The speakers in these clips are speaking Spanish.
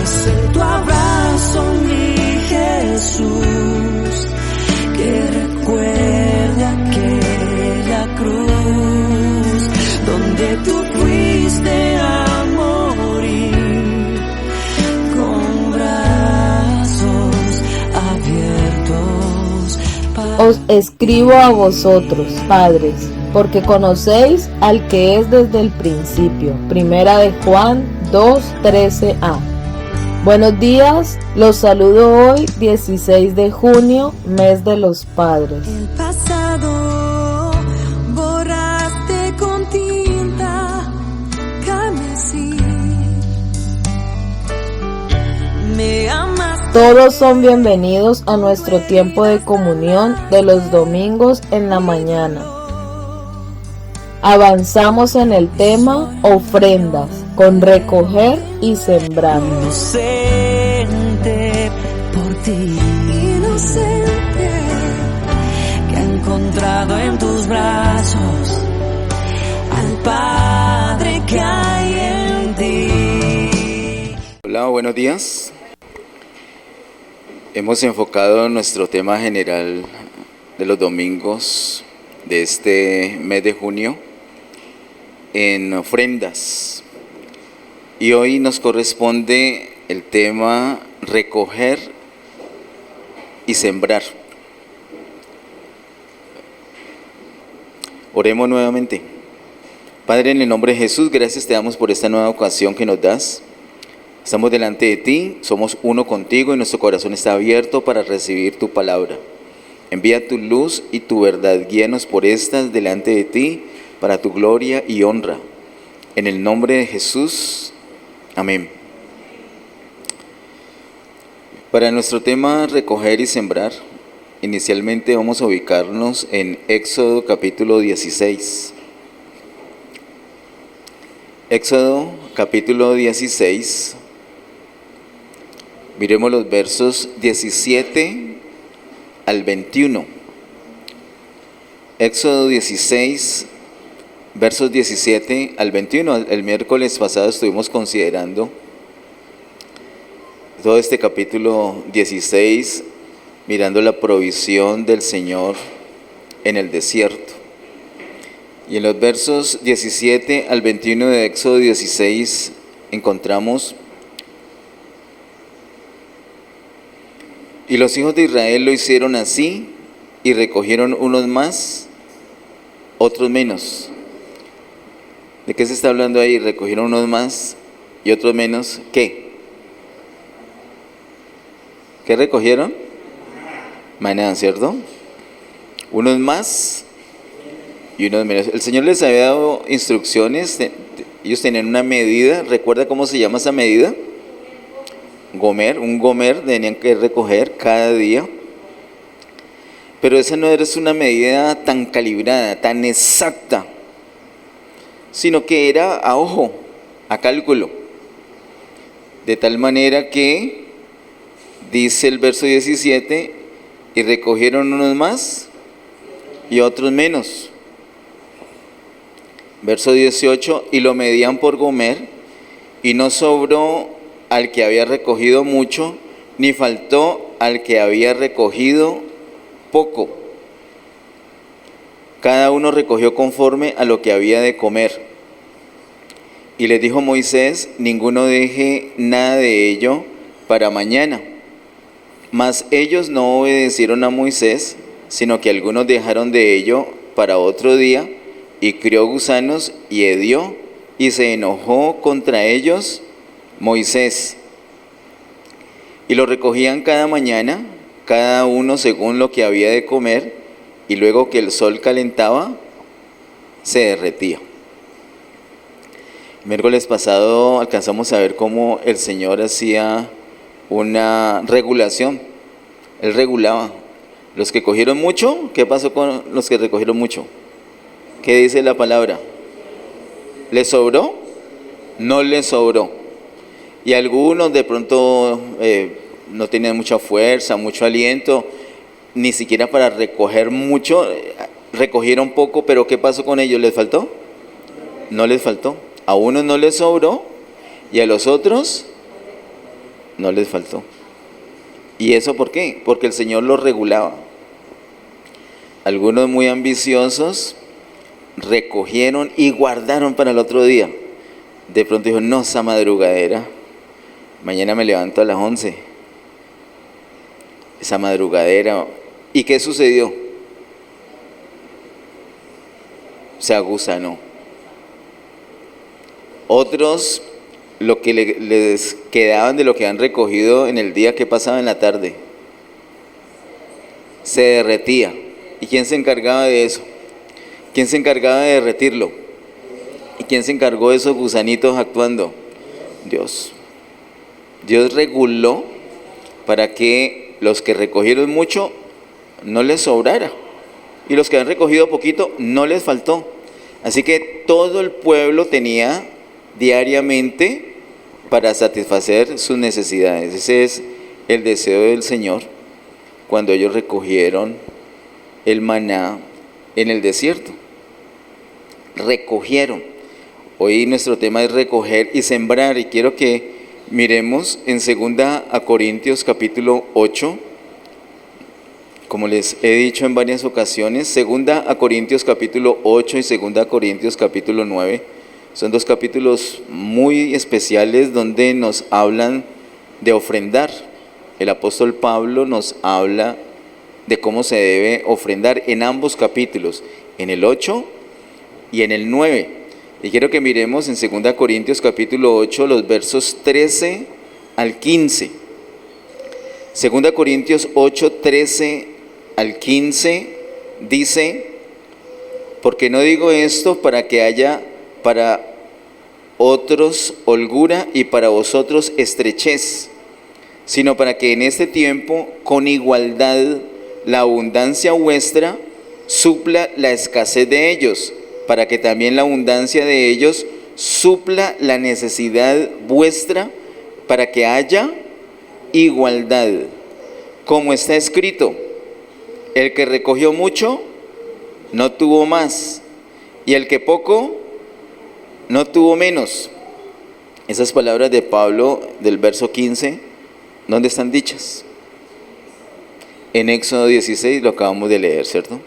Es en tu abrazo, mi Jesús, que recuerda aquella cruz donde tú fuiste a morir con brazos abiertos. Os escribo a vosotros, padres, porque conocéis al que es desde el principio. Primera de Juan 2:13a. Buenos días, los saludo hoy, 16 de junio, mes de los padres. El pasado borraste con tinta carmesí. Me amaste. Todos son bienvenidos a nuestro tiempo de comunión de los domingos en la mañana. Avanzamos en el tema ofrendas, con recoger y sembrar. Inocente por ti, inocente, que ha encontrado en tus brazos al Padre que hay en ti. Hola, buenos días. Hemos enfocado nuestro tema general de los domingos de este mes de junio en ofrendas. Y hoy nos corresponde el tema recoger y sembrar. Oremos nuevamente. Padre, en el nombre de Jesús, gracias te damos por esta nueva ocasión que nos das. Estamos delante de ti, somos uno contigo y nuestro corazón está abierto para recibir tu palabra. Envía tu luz y tu verdad, guíanos por estas delante de ti para tu gloria y honra. En el nombre de Jesús, amén. Para nuestro tema recoger y sembrar, inicialmente vamos a ubicarnos en Éxodo capítulo 16. Éxodo capítulo 16, miremos los versos 17 al 21. Éxodo 16, versos 17 al 21. El miércoles pasado estuvimos considerando todo este capítulo 16, mirando la provisión del Señor en el desierto. Y en los versos 17 al 21 de Éxodo 16 encontramos: y los hijos de Israel lo hicieron así, y recogieron unos más, otros menos. ¿De qué se está hablando ahí? Recogieron unos más y otros menos. ¿Qué? ¿Qué recogieron? Maná, ¿cierto? Unos más y unos menos. El Señor les había dado instrucciones. Ellos tenían una medida. ¿Recuerda cómo se llama esa medida? Gomer. Un gomer tenían que recoger cada día. Pero esa no era una medida tan calibrada, tan exacta, sino que era a ojo, a cálculo. De tal manera que, dice el verso 17, y recogieron unos más y otros menos. Verso 18, y lo medían por gomer, y no sobró al que había recogido mucho, ni faltó al que había recogido poco. Cada uno recogió conforme a lo que había de comer. Y les dijo Moisés: ninguno deje nada de ello para mañana. Mas ellos no obedecieron a Moisés, sino que algunos dejaron de ello para otro día, y crió gusanos y hedió, y se enojó contra ellos Moisés. Y lo recogían cada mañana, cada uno según lo que había de comer, y luego que el sol calentaba, se derretía. El miércoles pasado alcanzamos a ver cómo el Señor hacía una regulación. Él regulaba. Los que cogieron mucho, ¿qué pasó con los que recogieron mucho? ¿Qué dice la palabra? ¿Les sobró? No les sobró. Y algunos de pronto no tenían mucha fuerza, mucho aliento, ni siquiera para recoger mucho, recogieron poco, pero ¿qué pasó con ellos? ¿Les faltó? No les faltó. A unos no les sobró y a los otros no les faltó. ¿Y eso por qué? Porque el Señor los regulaba. Algunos muy ambiciosos recogieron y guardaron para el otro día. De pronto dijo, no, esa madrugadera, mañana me levanto a las 11. Esa madrugadera. ¿Y qué sucedió? Se agusanó. Otros, lo que les quedaban de lo que han recogido en el día, que pasaba en la tarde, se derretía. ¿Y quién se encargaba de eso? ¿Quién se encargaba de derretirlo? ¿Y quién se encargó de esos gusanitos actuando? Dios. Dios reguló para que los que recogieron mucho no les sobrara, y los que han recogido poquito no les faltó. Así que todo el pueblo tenía diariamente para satisfacer sus necesidades. Ese es el deseo del Señor cuando ellos recogieron el maná en el desierto. Recogieron. Hoy nuestro tema es recoger y sembrar, y quiero que miremos en 2 Corintios capítulo 8. Como les he dicho en varias ocasiones, 2 Corintios capítulo 8 y 2 Corintios capítulo 9 son dos capítulos muy especiales donde nos hablan de ofrendar. El apóstol Pablo nos habla de cómo se debe ofrendar en ambos capítulos, en el 8 y en el 9. Y quiero que miremos en 2 Corintios capítulo 8 los versos 13 al 15. 2 Corintios 8, 13 al 15 dice, porque no digo esto para que haya para otros holgura y para vosotros estrechez, sino para que en este tiempo con igualdad la abundancia vuestra supla la escasez de ellos, para que también la abundancia de ellos supla la necesidad vuestra, para que haya igualdad. Como está escrito, el que recogió mucho no tuvo más, y el que poco no tuvo menos. Esas palabras de Pablo del verso 15, ¿dónde están dichas? En Éxodo 16, lo acabamos de leer, ¿cierto?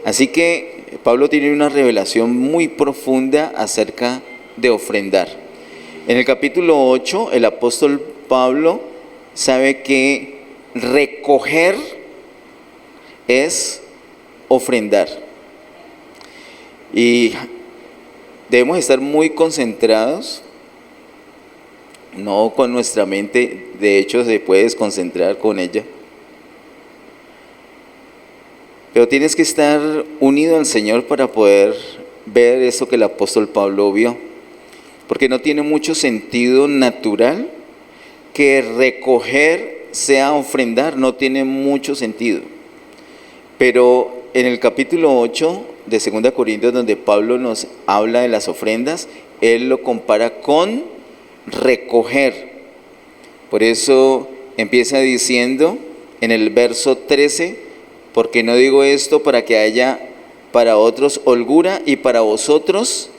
Así que Pablo tiene una revelación muy profunda acerca de ofrendar. En el capítulo 8, el apóstol Pablo sabe que recoger es ofrendar. Y debemos estar muy concentrados, no con nuestra mente, de hecho se puede desconcentrar con ella. Pero tienes que estar unido al Señor para poder ver eso que el apóstol Pablo vio. Porque no tiene mucho sentido natural que recoger sea ofrendar, no tiene mucho sentido. Pero en el capítulo 8 de 2 Corintios, donde Pablo nos habla de las ofrendas, él lo compara con recoger. Por eso empieza diciendo en el verso 13, porque no digo esto para que haya para otros holgura y para vosotros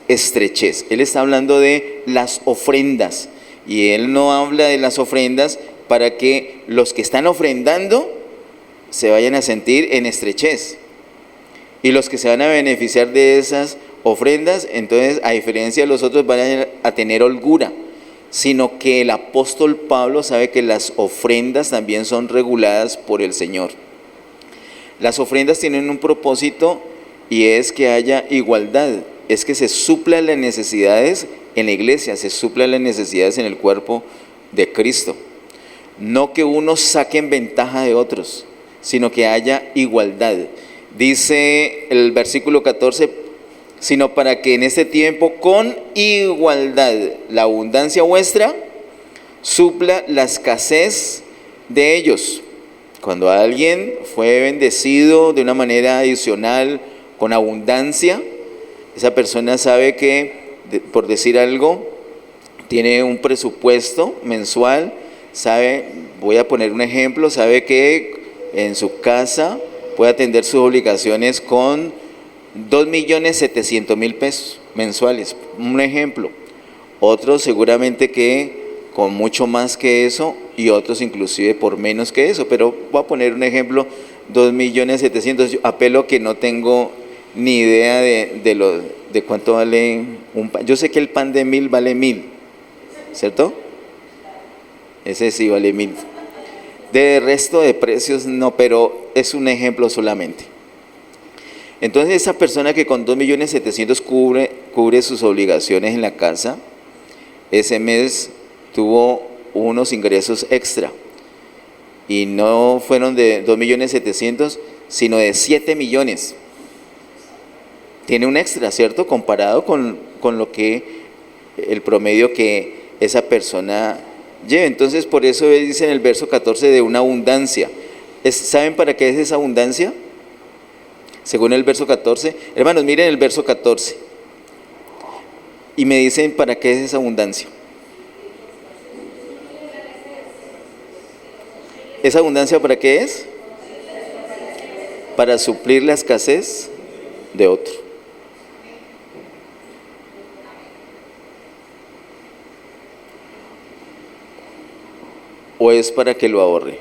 estrechez. Él está hablando de las ofrendas, y él no habla de las ofrendas para que los que están ofrendando se vayan a sentir en estrechez, y los que se van a beneficiar de esas ofrendas, entonces a diferencia de los otros, van a tener holgura, sino que el apóstol Pablo sabe que las ofrendas también son reguladas por el Señor. Las ofrendas tienen un propósito, y es que haya igualdad, es que se suplan las necesidades en la iglesia, se suplan las necesidades en el cuerpo de Cristo. No que unos saquen ventaja de otros, sino que haya igualdad. Dice el versículo 14, sino para que en este tiempo con igualdad la abundancia vuestra supla la escasez de ellos. Cuando alguien fue bendecido de una manera adicional, con abundancia, esa persona sabe que, por decir algo, tiene un presupuesto mensual, sabe, voy a poner un ejemplo, sabe que en su casa puede atender sus obligaciones con 2.700.000 pesos mensuales, un ejemplo. Otro seguramente que con mucho más que eso y otros inclusive por menos que eso. Pero voy a poner un ejemplo, 2.700.000. Yo apelo que no tengo ni idea de cuánto vale un pan. Yo sé que el pan de 1.000 vale 1.000, ¿cierto? Ese sí vale 1.000. De resto de precios no, pero es un ejemplo solamente. Entonces esa persona que con 2.700.000 cubre sus obligaciones en la casa, ese mes tuvo unos ingresos extra. Y no fueron de 2.700.000, sino de 7 millones. Tiene un extra, ¿cierto? Comparado con lo que el promedio que esa persona lleva. Entonces por eso dice en el verso 14 de una abundancia. ¿Saben para qué es esa abundancia? Según el verso 14. Hermanos, miren el verso 14. Y me dicen para qué es esa abundancia. ¿Esa abundancia para qué es? Para suplir la escasez de otro. ¿O es para que lo ahorre?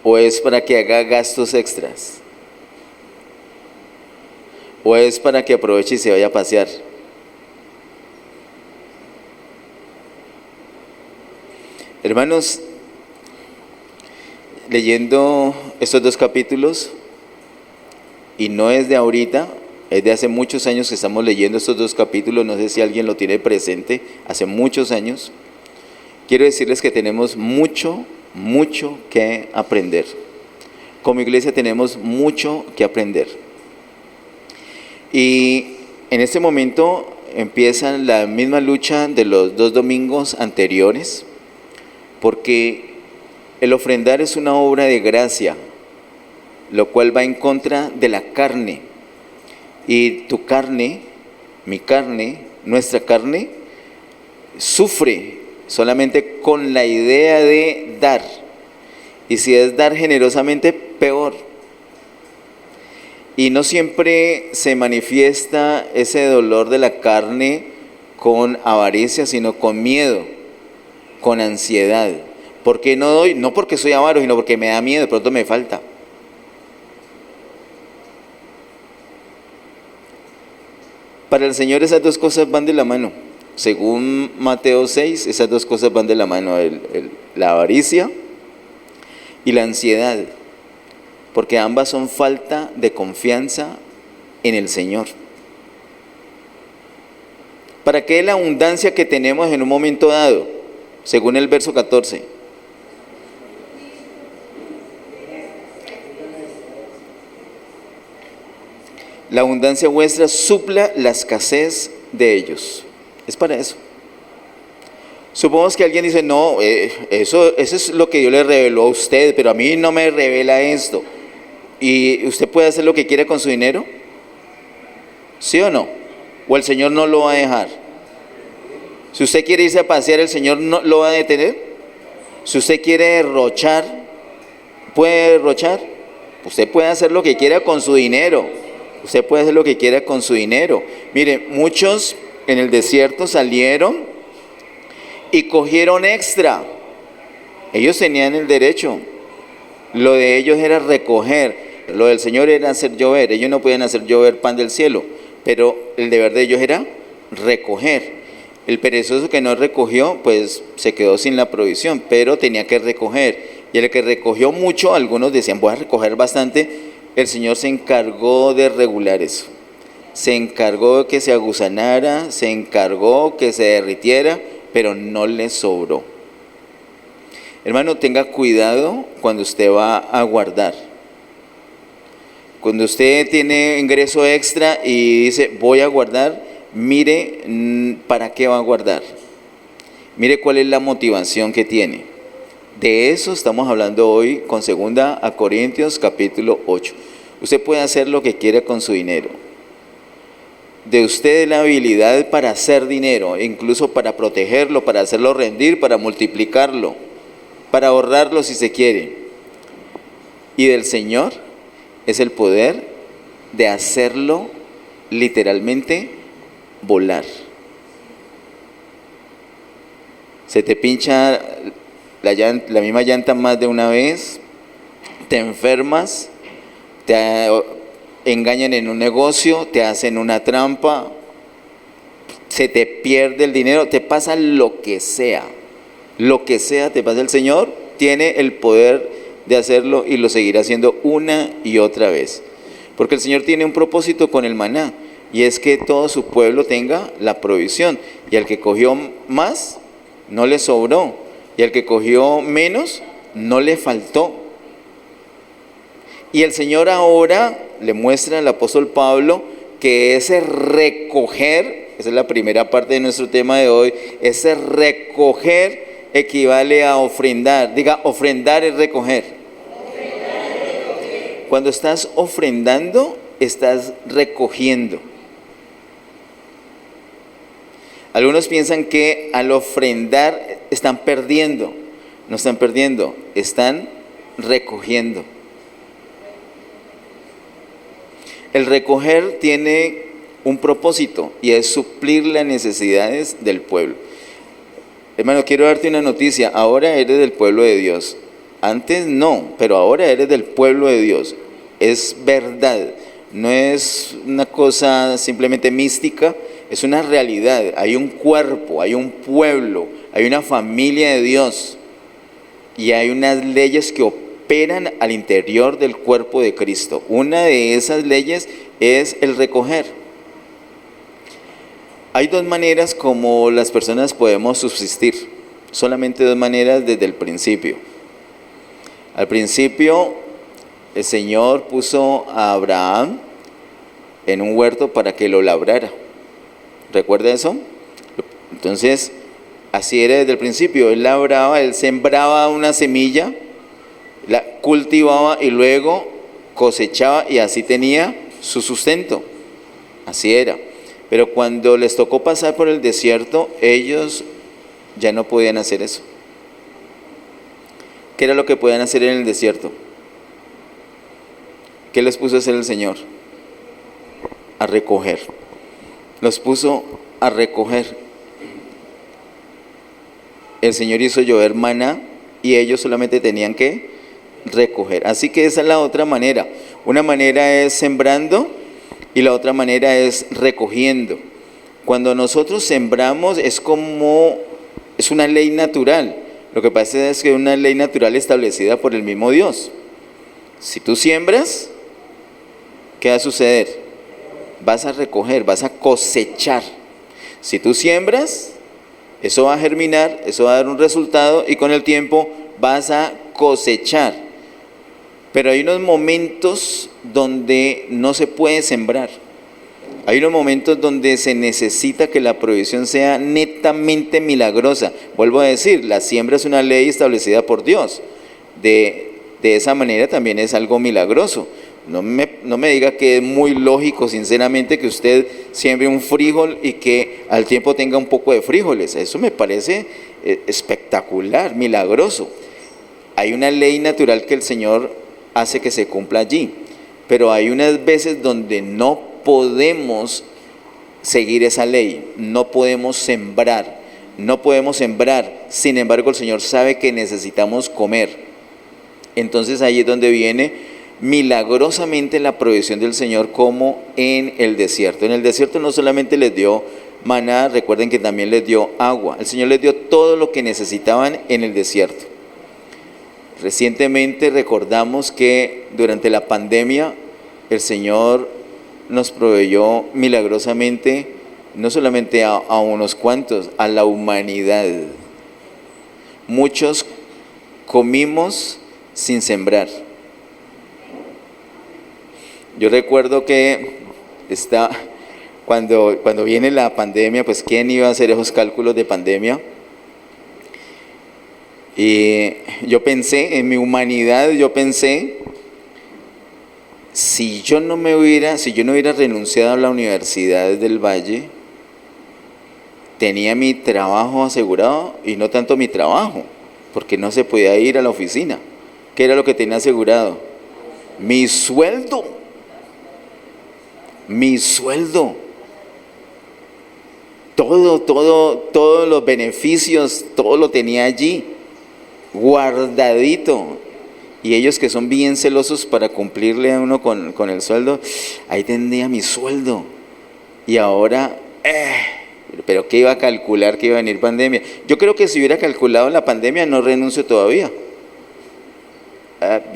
¿O es para que haga gastos extras? ¿O es para que aproveche y se vaya a pasear? Hermanos, leyendo estos dos capítulos, y no es de ahorita, es de hace muchos años que estamos leyendo estos dos capítulos, no sé si alguien lo tiene presente, hace muchos años. Quiero decirles que tenemos mucho que aprender. Como iglesia tenemos mucho que aprender. Y en este momento empieza la misma lucha de los 2 domingos anteriores, porque el ofrendar es una obra de gracia, lo cual va en contra de la carne. Y tu carne, mi carne, nuestra carne, sufre solamente con la idea de dar. Y si es dar generosamente, peor. Y no siempre se manifiesta ese dolor de la carne con avaricia, sino con miedo, con ansiedad. ¿Por qué no doy? No porque soy avaro, sino porque me da miedo, de pronto me falta. Para el Señor esas dos cosas van de la mano. Según Mateo 6, esas dos cosas van de la mano, la avaricia y la ansiedad, porque ambas son falta de confianza en el Señor. ¿Para qué la abundancia que tenemos en un momento dado? Según el verso 14. La abundancia vuestra supla la escasez de ellos. Es para eso. Supongamos que alguien dice, no, eso es lo que Dios le reveló a usted, pero a mí no me revela esto. ¿Y usted puede hacer lo que quiere con su dinero? ¿Sí o no? ¿O el Señor no lo va a dejar? Si usted quiere irse a pasear, ¿el Señor no lo va a detener? Si usted quiere derrochar, ¿puede derrochar? Usted puede hacer lo que quiera con su dinero. Usted puede hacer lo que quiera con su dinero. Mire, muchos en el desierto salieron y cogieron extra. Ellos tenían el derecho. Lo de ellos era recoger. Lo del Señor era hacer llover. Ellos no podían hacer llover pan del cielo, pero el deber de ellos era recoger. El perezoso que no recogió, pues se quedó sin la provisión, pero tenía que recoger. Y el que recogió mucho, algunos decían, voy a recoger bastante. El Señor se encargó de regular eso. Se encargó de que se aguzanara, se encargó que se derritiera, pero no le sobró. Hermano, tenga cuidado cuando usted va a guardar. Cuando usted tiene ingreso extra y dice, voy a guardar, mire para qué va a guardar. Mire cuál es la motivación que tiene. De eso estamos hablando hoy con 2 Corintios capítulo 8. Usted puede hacer lo que quiera con su dinero. De usted la habilidad para hacer dinero, incluso para protegerlo, para hacerlo rendir, para multiplicarlo, para ahorrarlo si se quiere. Y del Señor es el poder de hacerlo literalmente volar. se te pincha la misma llanta más de una vez, te enfermas, te engañan en un negocio, te hacen una trampa, se te pierde el dinero, te pasa lo que sea te pasa. El Señor tiene el poder de hacerlo y lo seguirá haciendo una y otra vez, porque el Señor tiene un propósito con el maná, y es que todo su pueblo tenga la provisión, y al que cogió más, no le sobró, y al que cogió menos, no le faltó. Y el Señor ahora le muestra al apóstol Pablo que ese recoger, esa es la primera parte de nuestro tema de hoy, ese recoger equivale a ofrendar. Diga, ofrendar es recoger. Cuando estás ofrendando, estás recogiendo. Algunos piensan que al ofrendar están perdiendo. No están perdiendo, están recogiendo. El recoger tiene un propósito, y es suplir las necesidades del pueblo. Hermano, quiero darte una noticia. Ahora eres del pueblo de Dios. Antes no, pero ahora eres del pueblo de Dios. Es verdad. No es una cosa simplemente mística, es una realidad. Hay un cuerpo, hay un pueblo, hay una familia de Dios. Y hay unas leyes que operan al interior del cuerpo de Cristo. Una de esas leyes es el recoger. Hay dos maneras como las personas podemos subsistir, solamente dos maneras desde el principio. Al principio, el Señor puso a Abraham en un huerto para que lo labrara. ¿Recuerda eso? Entonces, así era desde el principio. Él labraba, él sembraba una semilla, la cultivaba y luego cosechaba, y así tenía su sustento. Así era. Pero cuando les tocó pasar por el desierto, ellos ya no podían hacer eso. ¿Qué era lo que podían hacer en el desierto? ¿Qué les puso a hacer el Señor? A recoger. Los puso a recoger. El Señor hizo llover maná y ellos solamente tenían que recoger. Así que esa es la otra manera. Una manera es sembrando y la otra manera es recogiendo. Cuando nosotros sembramos es una ley natural. Lo que pasa es que es una ley natural establecida por el mismo Dios. Si tú siembras, ¿qué va a suceder? Vas a recoger, vas a cosechar. Si tú siembras, eso va a germinar, eso va a dar un resultado, y con el tiempo vas a cosechar. Pero hay unos momentos donde no se puede sembrar. Hay unos momentos donde se necesita que la provisión sea netamente milagrosa. Vuelvo a decir, la siembra es una ley establecida por Dios. De esa manera también es algo milagroso. No me diga que es muy lógico, sinceramente, que usted siembre un frijol y que al tiempo tenga un poco de frijoles. Eso me parece espectacular, milagroso. Hay una ley natural que el Señor hace que se cumpla allí, pero hay unas veces donde no podemos seguir esa ley, no podemos sembrar, sin embargo el Señor sabe que necesitamos comer. Entonces ahí es donde viene milagrosamente la provisión del Señor, como en el desierto. En el desierto no solamente les dio maná, recuerden que también les dio agua. El Señor les dio todo lo que necesitaban en el desierto. Recientemente recordamos que durante la pandemia el Señor nos proveyó milagrosamente, no solamente a unos cuantos, a la humanidad. Muchos comimos sin sembrar. Yo recuerdo que cuando viene la pandemia, pues ¿quién iba a hacer esos cálculos de pandemia? Y yo pensé, en mi humanidad, si yo no hubiera renunciado a la Universidad del Valle, tenía mi trabajo asegurado, y no tanto mi trabajo, porque no se podía ir a la oficina. ¿Qué era lo que tenía asegurado? Mi sueldo. todos los beneficios, todo lo tenía allí, guardadito. Y ellos que son bien celosos para cumplirle a uno con el sueldo, ahí tendría mi sueldo. Y ahora, pero ¿qué iba a calcular que iba a venir pandemia? Yo creo que si hubiera calculado la pandemia no renuncio todavía.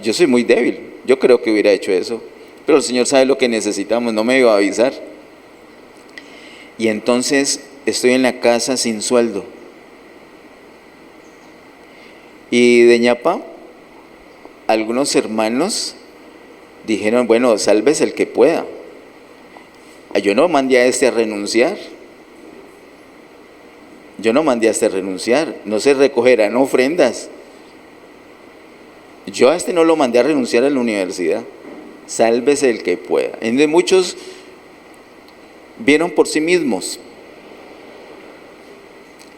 Yo soy muy débil, yo creo que hubiera hecho eso. Pero el Señor sabe lo que necesitamos, no me iba a avisar. Y entonces estoy en la casa sin sueldo. Y de ñapa, algunos hermanos dijeron, bueno, sálvese el que pueda. Yo no mandé a este a renunciar. No se recogerán ofrendas. Yo a este no lo mandé a renunciar a la universidad. Sálvese el que pueda. Entonces muchos vieron por sí mismos.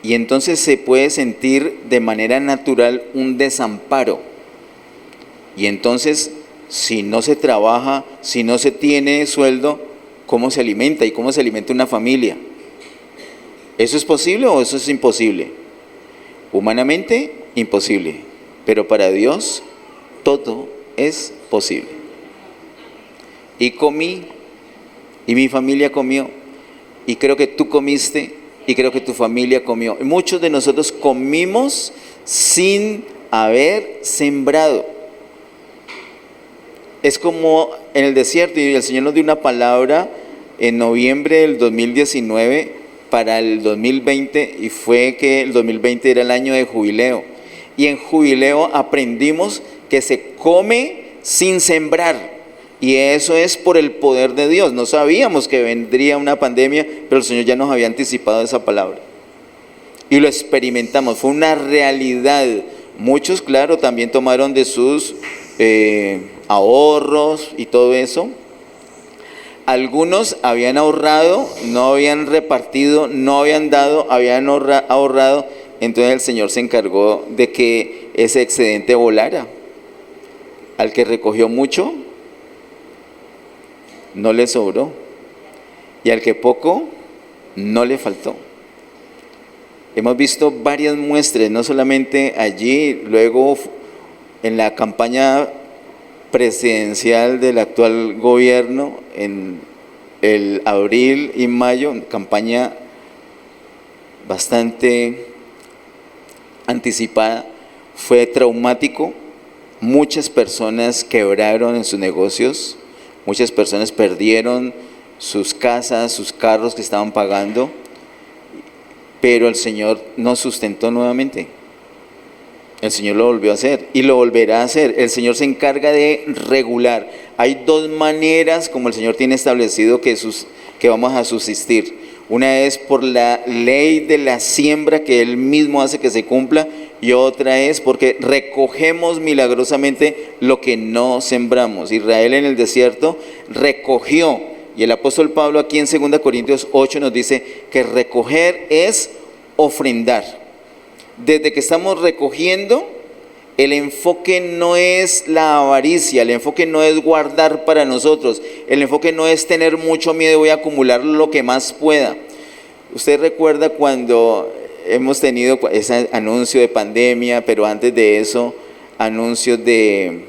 Y entonces se puede sentir de manera natural un desamparo. Y entonces, si no se trabaja, si no se tiene sueldo, ¿cómo se alimenta? ¿Y cómo se alimenta una familia? ¿Eso es posible o eso es imposible? Humanamente, imposible. Pero para Dios, todo es posible. Y comí, y mi familia comió, y creo que tú comiste, y creo que tu familia comió. Muchos de nosotros comimos sin haber sembrado. Es como en el desierto, y el Señor nos dio una palabra en noviembre del 2019 para el 2020, y fue que el 2020 era el año de jubileo. Y en jubileo aprendimos que se come sin sembrar. Y eso es por el poder de Dios. No sabíamos que vendría una pandemia, pero el Señor ya nos había anticipado esa palabra. Y lo experimentamos, fue una realidad. Muchos, claro, también tomaron de sus ahorros y todo eso. Algunos habían ahorrado, no habían repartido, no habían dado, habían ahorrado. Entonces el Señor se encargó de que ese excedente volara. Al que recogió mucho, no le sobró, y al que poco, no le faltó. Hemos visto varias muestras, no solamente allí, luego en la campaña presidencial del actual gobierno, en el abril y mayo, campaña bastante anticipada, fue traumático. Muchas personas quebraron en sus negocios, muchas personas perdieron sus casas, sus carros que estaban pagando, pero el Señor nos sustentó nuevamente. El Señor lo volvió a hacer y lo volverá a hacer. El Señor se encarga de regular. Hay dos maneras como el Señor tiene establecido que vamos a subsistir. Una es por la ley de la siembra que Él mismo hace que se cumpla, y otra es porque recogemos milagrosamente lo que no sembramos. Israel en el desierto recogió, y el apóstol Pablo aquí en 2 Corintios 8 nos dice que recoger es ofrendar. Desde que estamos recogiendo, el enfoque no es la avaricia, el enfoque no es guardar para nosotros, el enfoque no es tener mucho miedo, voy a acumular lo que más pueda. Usted recuerda cuando hemos tenido ese anuncio de pandemia, pero antes de eso, anuncios de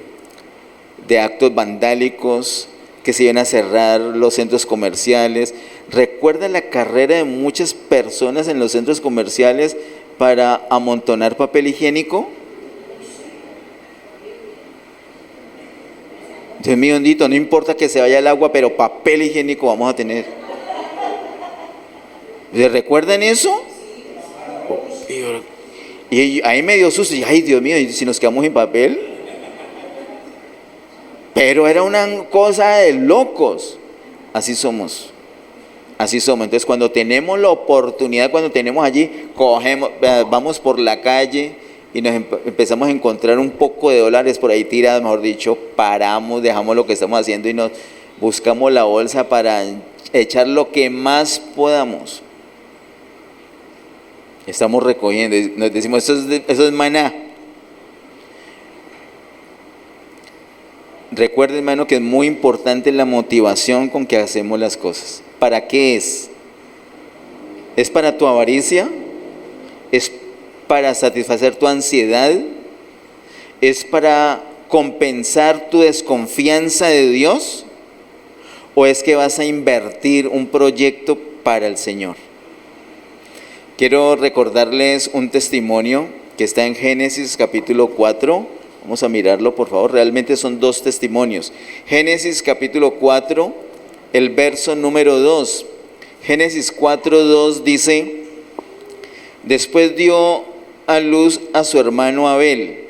actos vandálicos, que se iban a cerrar los centros comerciales. ¿Recuerda la carrera de muchas personas en los centros comerciales para amontonar papel higiénico? Dios mío bendito, no importa que se vaya el agua, pero papel higiénico vamos a tener. ¿Recuerdan eso? Y ahí me dio susto, y ay Dios mío, ¿y si nos quedamos sin papel? Pero era una cosa de locos. Así somos. Entonces cuando tenemos la oportunidad, cuando tenemos allí, vamos por la calle y nos empezamos a encontrar un poco de dólares por ahí tirados, mejor dicho, paramos, dejamos lo que estamos haciendo y nos buscamos la bolsa para echar lo que más podamos. Estamos recogiendo y nos decimos, eso es maná. Recuerden, hermano, que es muy importante la motivación con que hacemos las cosas. ¿Para qué es? ¿Es para tu avaricia? ¿Es para satisfacer tu ansiedad? ¿Es para compensar tu desconfianza de Dios? ¿O es que vas a invertir un proyecto para el Señor? Quiero recordarles un testimonio que está en Génesis capítulo 4. Vamos a mirarlo, por favor. Realmente son dos testimonios. Génesis capítulo 4, el verso número 2. Génesis 4:2 dice: después dio a luz a su hermano Abel,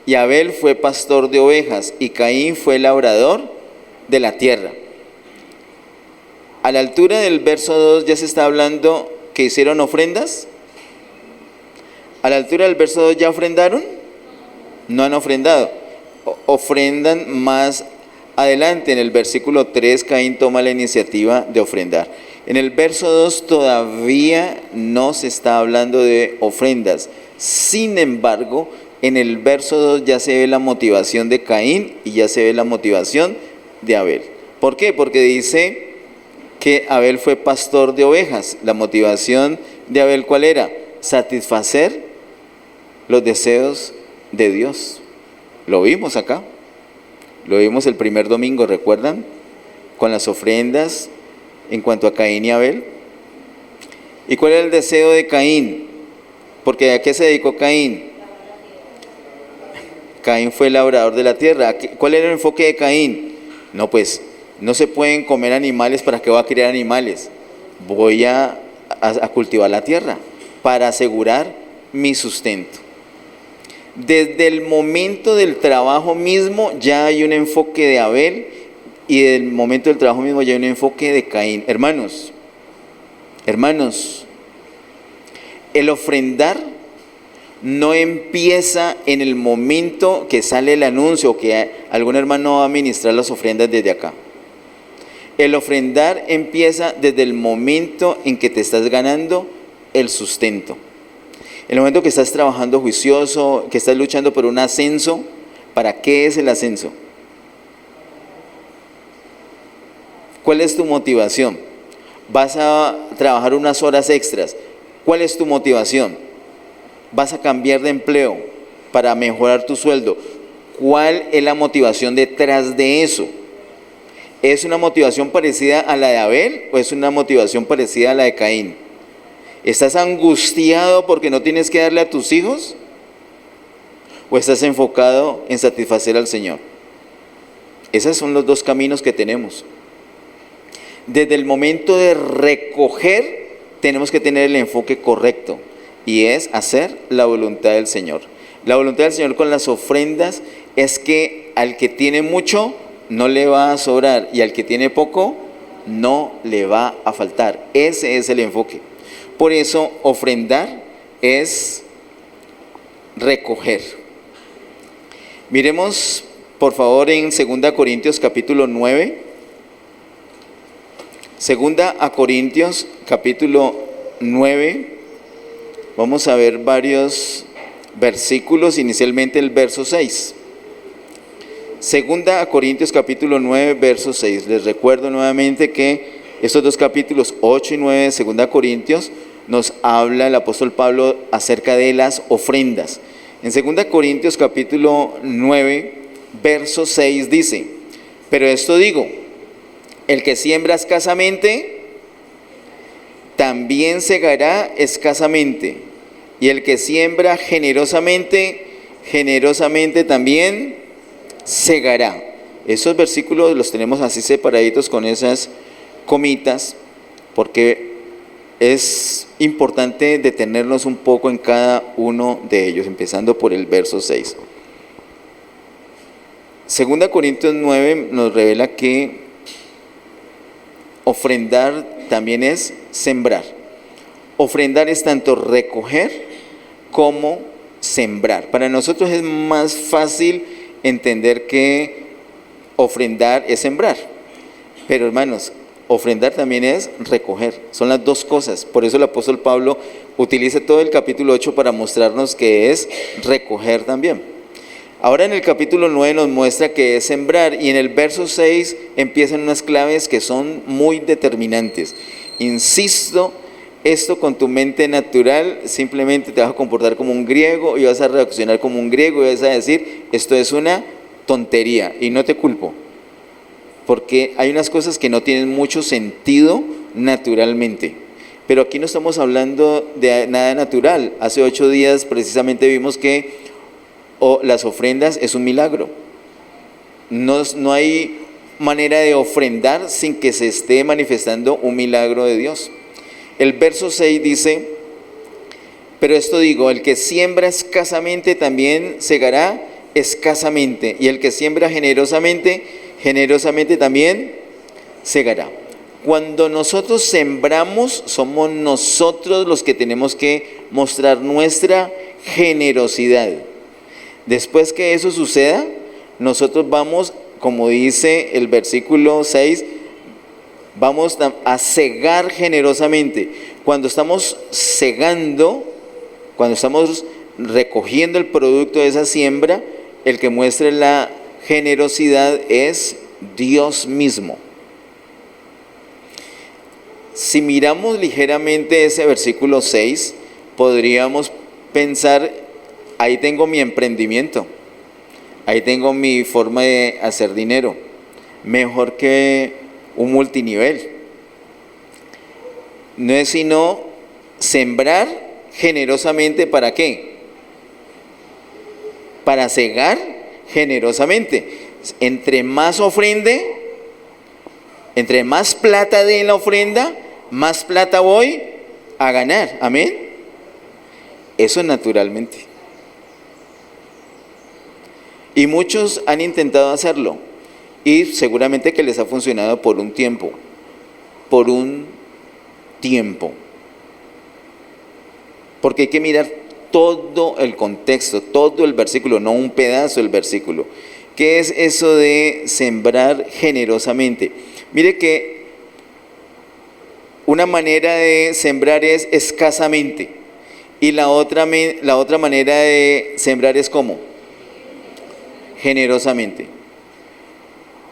y Abel fue pastor de ovejas, y Caín fue labrador de la tierra. A la altura del verso 2 ya se está hablando que hicieron ofrendas. A la altura del verso 2 ya ofrendaron. No han ofrendado. Ofrendan más adelante. En el versículo 3 Caín toma la iniciativa de ofrendar. En el verso 2 todavía no se está hablando de ofrendas. Sin embargo, en el verso 2 ya se ve la motivación de Caín y ya se ve la motivación de Abel. ¿Por qué? Porque dice que Abel fue pastor de ovejas. La motivación de Abel, ¿cuál era? Satisfacer los deseos de Dios. Lo vimos acá. Lo vimos el primer domingo, ¿recuerdan? Con las ofrendas en cuanto a Caín y Abel. ¿Y cuál era el deseo de Caín? Porque ¿a qué se dedicó Caín? Caín fue labrador de la tierra. ¿Cuál era el enfoque de Caín? No, pues no se pueden comer animales. ¿Para qué voy a criar animales? Voy a cultivar la tierra para asegurar mi sustento. Desde el momento del trabajo mismo ya hay un enfoque de Abel, y desde el momento del trabajo mismo ya hay un enfoque de Caín. Hermanos, el ofrendar no empieza en el momento que sale el anuncio, que algún hermano va a ministrar las ofrendas desde acá. El ofrendar empieza desde el momento en que te estás ganando el sustento. El momento que estás trabajando juicioso, que estás luchando por un ascenso. ¿Para qué es el ascenso? ¿Cuál es tu motivación? ¿Vas a trabajar unas horas extras? ¿Cuál es tu motivación? ¿Vas a cambiar de empleo para mejorar tu sueldo? ¿Cuál es la motivación detrás de eso? ¿Es una motivación parecida a la de Abel o es una motivación parecida a la de Caín? ¿Estás angustiado porque no tienes que darle a tus hijos? ¿O estás enfocado en satisfacer al Señor? Esos son los dos caminos que tenemos. Desde el momento de recoger, tenemos que tener el enfoque correcto, y es hacer la voluntad del Señor. La voluntad del Señor con las ofrendas es que al que tiene mucho no le va a sobrar, y al que tiene poco no le va a faltar. Ese es el enfoque. Por eso ofrendar es recoger. Miremos por favor en 2 Corintios capítulo 9. 2 Corintios capítulo 9. Vamos a ver varios versículos, inicialmente el verso 6. 2 Corintios capítulo 9, verso 6. Les recuerdo nuevamente que estos dos capítulos 8 y 9 de 2 Corintios nos habla el apóstol Pablo acerca de las ofrendas. En 2 Corintios capítulo 9, verso 6 dice: pero esto digo, el que siembra escasamente, también segará escasamente, y el que siembra generosamente, generosamente también segará. Esos versículos los tenemos así separaditos con esas comitas, porque es importante detenernos un poco en cada uno de ellos, empezando por el verso 6. 2 Corintios 9 nos revela que ofrendar también es sembrar. Ofrendar es tanto recoger como sembrar. Para nosotros es más fácil entender que ofrendar es sembrar, pero hermanos, ofrendar también es recoger. Son las dos cosas. Por eso el apóstol Pablo utiliza todo el capítulo 8 para mostrarnos que es recoger también. Ahora en el capítulo 9 nos muestra que es sembrar, y en el verso 6 empiezan unas claves que son muy determinantes. Insisto esto con tu mente natural, simplemente te vas a comportar como un griego y vas a reaccionar como un griego y vas a decir, esto es una tontería, y no te culpo, porque hay unas cosas que no tienen mucho sentido naturalmente. Pero aquí no estamos hablando de nada natural. Hace 8 días precisamente vimos que las ofrendas es un milagro. No hay manera de ofrendar sin que se esté manifestando un milagro de Dios. El verso 6 dice, pero esto digo, el que siembra escasamente también segará escasamente, y el que siembra generosamente, generosamente también segará. Cuando nosotros sembramos, somos nosotros los que tenemos que mostrar nuestra generosidad. Después que eso suceda, nosotros vamos, como dice el versículo 6, vamos a segar generosamente. Cuando estamos segando, cuando estamos recogiendo el producto de esa siembra, el que muestre la generosidad es Dios mismo. Si miramos ligeramente ese versículo 6, podríamos pensar, ahí tengo mi emprendimiento, ahí tengo mi forma de hacer dinero, mejor que un multinivel. No es sino sembrar generosamente, ¿para qué? Para segar generosamente. Entre más ofrende, entre más plata dé en la ofrenda, más plata voy a ganar. Amén. Eso naturalmente. Y muchos han intentado hacerlo y seguramente que les ha funcionado por un tiempo. Por un tiempo. Porque hay que mirar todo el contexto, todo el versículo, no un pedazo del versículo. ¿Qué es eso de sembrar generosamente? Mire que una manera de sembrar es escasamente, y la otra manera de sembrar es ¿cómo? Generosamente.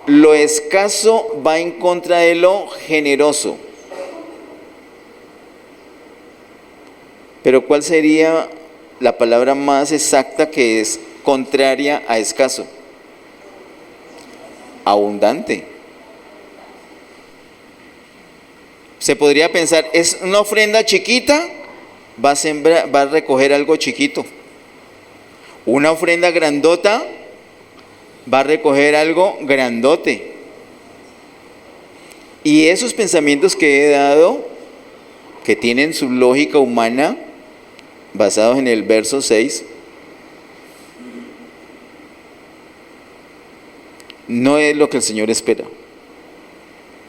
Lo escaso va en contra de lo generoso. Pero ¿cuál sería la palabra más exacta que es contraria a escaso? Abundante. Se podría pensar, es una ofrenda chiquita, va a recoger algo chiquito. Una ofrenda grandota, va a recoger algo grandote. Y esos pensamientos que he dado, que tienen su lógica humana, basados en el verso 6, no es lo que el Señor espera.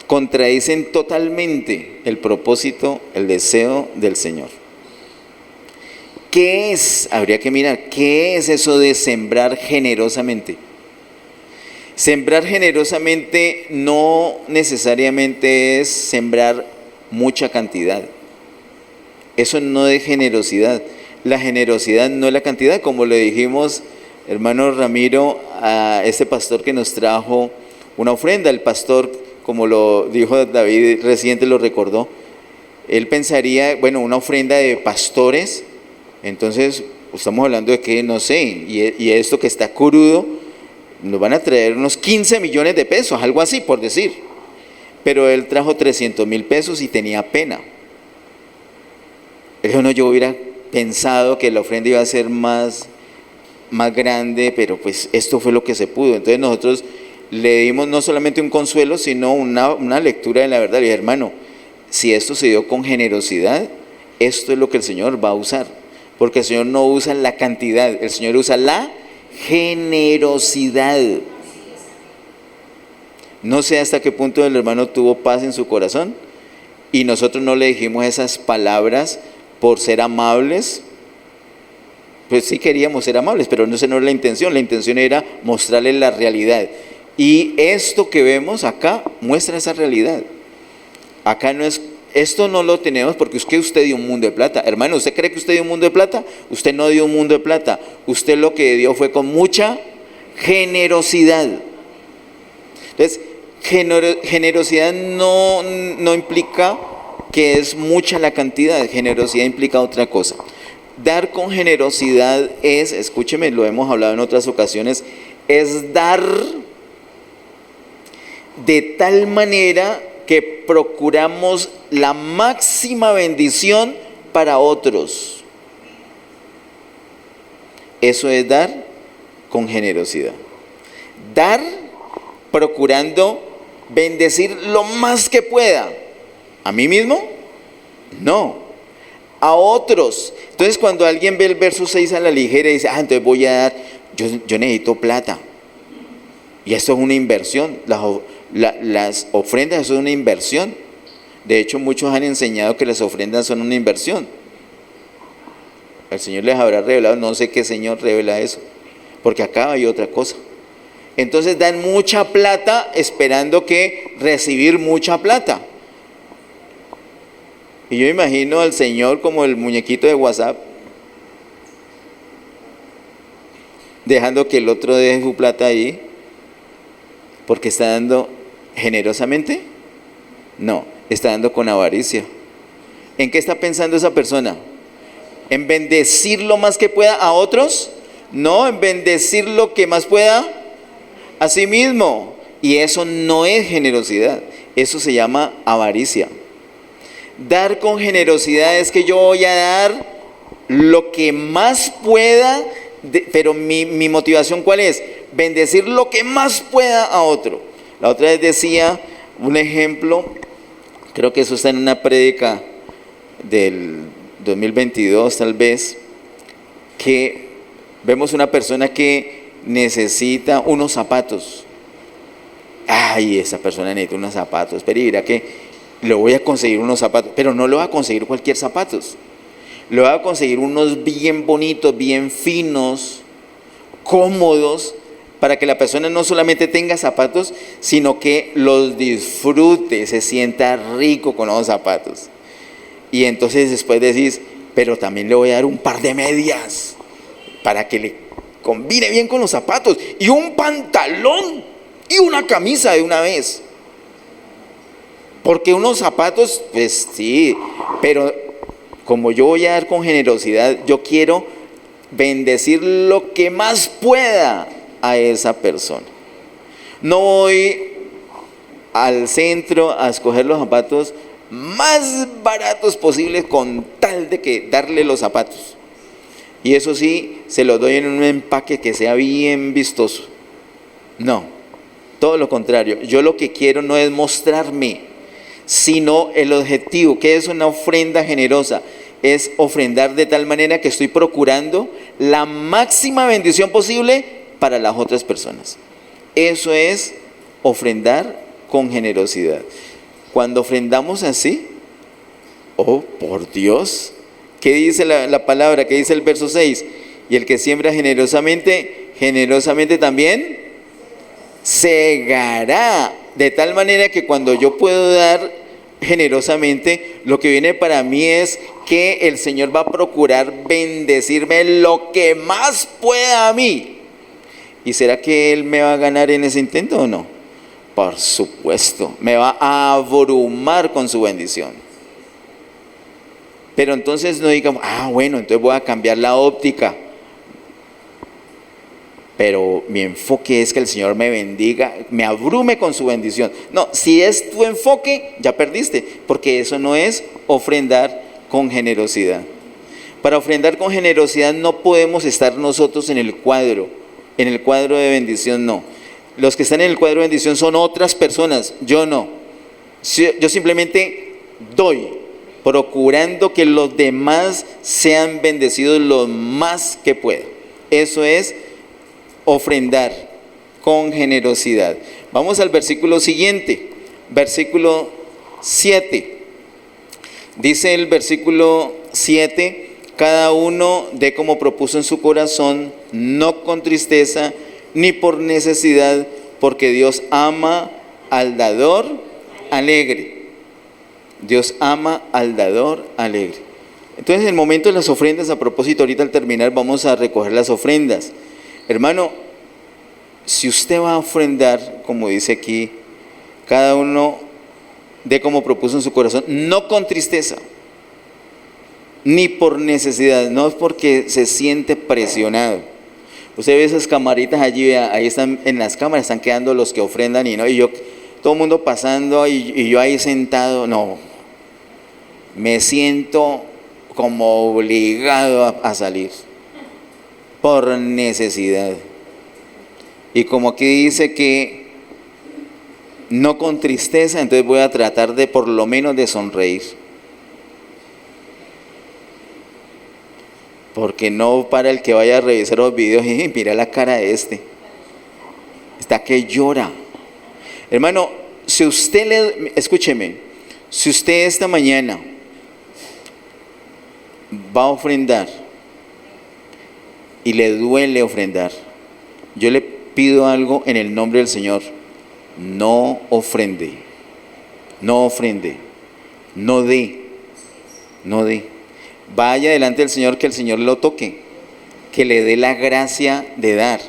Contradicen totalmente el propósito, el deseo del Señor. ¿Qué es? Habría que mirar, ¿qué es eso de sembrar generosamente? Sembrar generosamente no necesariamente es sembrar mucha cantidad. Eso no es generosidad. La generosidad no es la cantidad, como le dijimos, hermano Ramiro, a este pastor que nos trajo una ofrenda. El pastor, como lo dijo David, reciente lo recordó, él pensaría, bueno, una ofrenda de pastores, entonces estamos hablando de que, no sé, y esto que está crudo, nos van a traer unos 15 millones de pesos, algo así por decir. Pero él trajo 300,000 pesos y tenía pena. Él dijo, no, yo hubiera pensado que la ofrenda iba a ser más grande, pero pues esto fue lo que se pudo. Entonces nosotros le dimos no solamente un consuelo, sino una lectura de la verdad. Le dije, hermano, si esto se dio con generosidad, esto es lo que el Señor va a usar. Porque el Señor no usa la cantidad, el Señor usa la generosidad. No sé hasta qué punto el hermano tuvo paz en su corazón y nosotros no le dijimos esas palabras por ser amables. Pues sí queríamos ser amables, pero no, esa no era la intención era mostrarle la realidad. Y esto que vemos acá muestra esa realidad. Acá no es, esto no lo tenemos porque usted dio un mundo de plata. Hermano, ¿usted cree que usted dio un mundo de plata? Usted no dio un mundo de plata. Usted lo que dio fue con mucha generosidad. Entonces, generosidad no implica que es mucha la cantidad. Generosidad implica otra cosa. Dar con generosidad es, escúcheme, lo hemos hablado en otras ocasiones, es dar de tal manera que procuramos la máxima bendición para otros. Eso es dar con generosidad. Dar procurando bendecir lo más que pueda. ¿A mí mismo? No. A otros. Entonces cuando alguien ve el verso 6 a la ligera y dice, entonces voy a dar, yo necesito plata. Y esto es una inversión. Las ofrendas, eso es una inversión. De hecho, muchos han enseñado que las ofrendas son una inversión. El Señor les habrá revelado, no sé qué Señor revela eso, porque acá hay otra cosa. Entonces dan mucha plata esperando que recibir mucha plata. Y yo imagino al Señor como el muñequito de WhatsApp, dejando que el otro deje su plata ahí, porque está dando generosamente. No, está dando con avaricia. ¿En qué está pensando esa persona? ¿En bendecir lo más que pueda a otros? No, en bendecir lo que más pueda a sí mismo. Y eso no es generosidad, eso se llama avaricia. Dar con generosidad es que yo voy a dar lo que más pueda, pero mi motivación ¿cuál es? Bendecir lo que más pueda a otro. La otra vez decía un ejemplo, creo que eso está en una prédica del 2022 tal vez, que vemos una persona que necesita unos zapatos. Esa persona necesita unos zapatos, pero dirá que le voy a conseguir unos zapatos, pero no le va a conseguir cualquier zapatos. Le va a conseguir unos bien bonitos, bien finos, cómodos, para que la persona no solamente tenga zapatos, sino que los disfrute, se sienta rico con los zapatos. Y entonces después decís, pero también le voy a dar un par de medias, para que le combine bien con los zapatos, y un pantalón, y una camisa de una vez. Porque unos zapatos, pues sí, pero como yo voy a dar con generosidad, yo quiero bendecir lo que más pueda a esa persona. No voy al centro a escoger los zapatos más baratos posibles con tal de que darle los zapatos. Y eso sí, se los doy en un empaque que sea bien vistoso. No, todo lo contrario. Yo lo que quiero no es mostrarme, sino el objetivo, que es una ofrenda generosa, es ofrendar de tal manera que estoy procurando la máxima bendición posible para las otras personas. Eso es ofrendar con generosidad. Cuando ofrendamos así, oh por Dios, ¿qué dice la palabra? ¿Qué dice el verso 6? Y el que siembra generosamente, generosamente también segará. De tal manera que cuando yo puedo dar generosamente, lo que viene para mí es que el Señor va a procurar bendecirme lo que más pueda a mí. ¿Y será que Él me va a ganar en ese intento o no? Por supuesto, me va a abrumar con su bendición. Pero entonces no digamos, bueno, entonces voy a cambiar la óptica. Pero mi enfoque es que el Señor me bendiga, me abrume con su bendición. No, si es tu enfoque, ya perdiste, porque eso no es ofrendar con generosidad. Para ofrendar con generosidad no podemos estar nosotros en el cuadro de bendición no. Los que están en el cuadro de bendición son otras personas, yo no. Yo simplemente doy, procurando que los demás sean bendecidos lo más que pueda. Eso es ofrendar con generosidad. Vamos al versículo siguiente, versículo 7. Dice el versículo 7, cada uno dé como propuso en su corazón, no con tristeza ni por necesidad, porque Dios ama al dador alegre. Dios ama al dador alegre. Entonces, en el momento de las ofrendas, a propósito, ahorita al terminar vamos a recoger las ofrendas. Hermano, si usted va a ofrendar, como dice aquí, cada uno dé como propuso en su corazón, no con tristeza, ni por necesidad, no es porque se siente presionado. Usted ve esas camaritas allí, ahí están en las cámaras, están quedando los que ofrendan y yo, todo el mundo pasando y yo ahí sentado, no, me siento como obligado a salir por necesidad. Y como aquí dice que no con tristeza, entonces voy a tratar de por lo menos de sonreír. Porque no para el que vaya a revisar los videos y mira la cara de este. Está que llora. Hermano, si usted escúcheme, si usted esta mañana va a ofrendar y le duele ofrendar, yo le pido algo en el nombre del Señor: no ofrende, no ofrende, no dé, no dé. Vaya delante del Señor, que el Señor lo toque, que le dé la gracia de dar.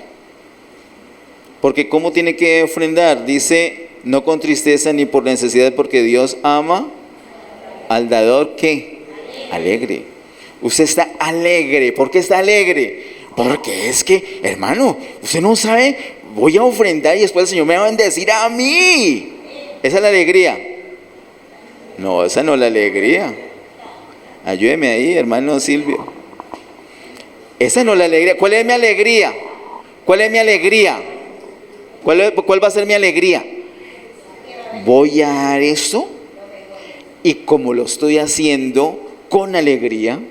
Porque ¿cómo tiene que ofrendar? Dice, no con tristeza ni por necesidad, porque Dios ama al dador, ¿qué? Alegre. Usted está alegre. ¿Por qué está alegre? Porque es que, hermano, usted no sabe, voy a ofrendar y después el Señor me va a bendecir a mí. Esa es la alegría. No, esa no es la alegría. Ayúdeme ahí, hermano Silvio. Esa no es la alegría. ¿Cuál es mi alegría? ¿Cuál es mi alegría? ¿Cuál va a ser mi alegría? Voy a dar esto, y como lo estoy haciendo con alegría,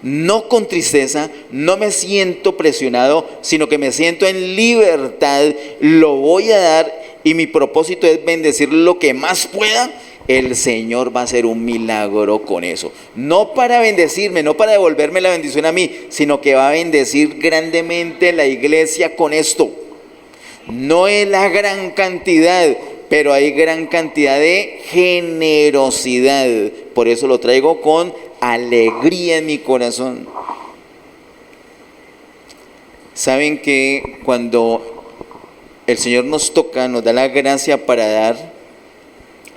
no con tristeza, no me siento presionado, sino que me siento en libertad, lo voy a dar, y mi propósito es bendecir lo que más pueda. El Señor va a hacer un milagro con eso. No para bendecirme, no para devolverme la bendición a mí, sino que va a bendecir grandemente la iglesia con esto. No es la gran cantidad, pero hay gran cantidad de generosidad. Por eso lo traigo con alegría en mi corazón. Saben que cuando el Señor nos toca, nos da la gracia para dar,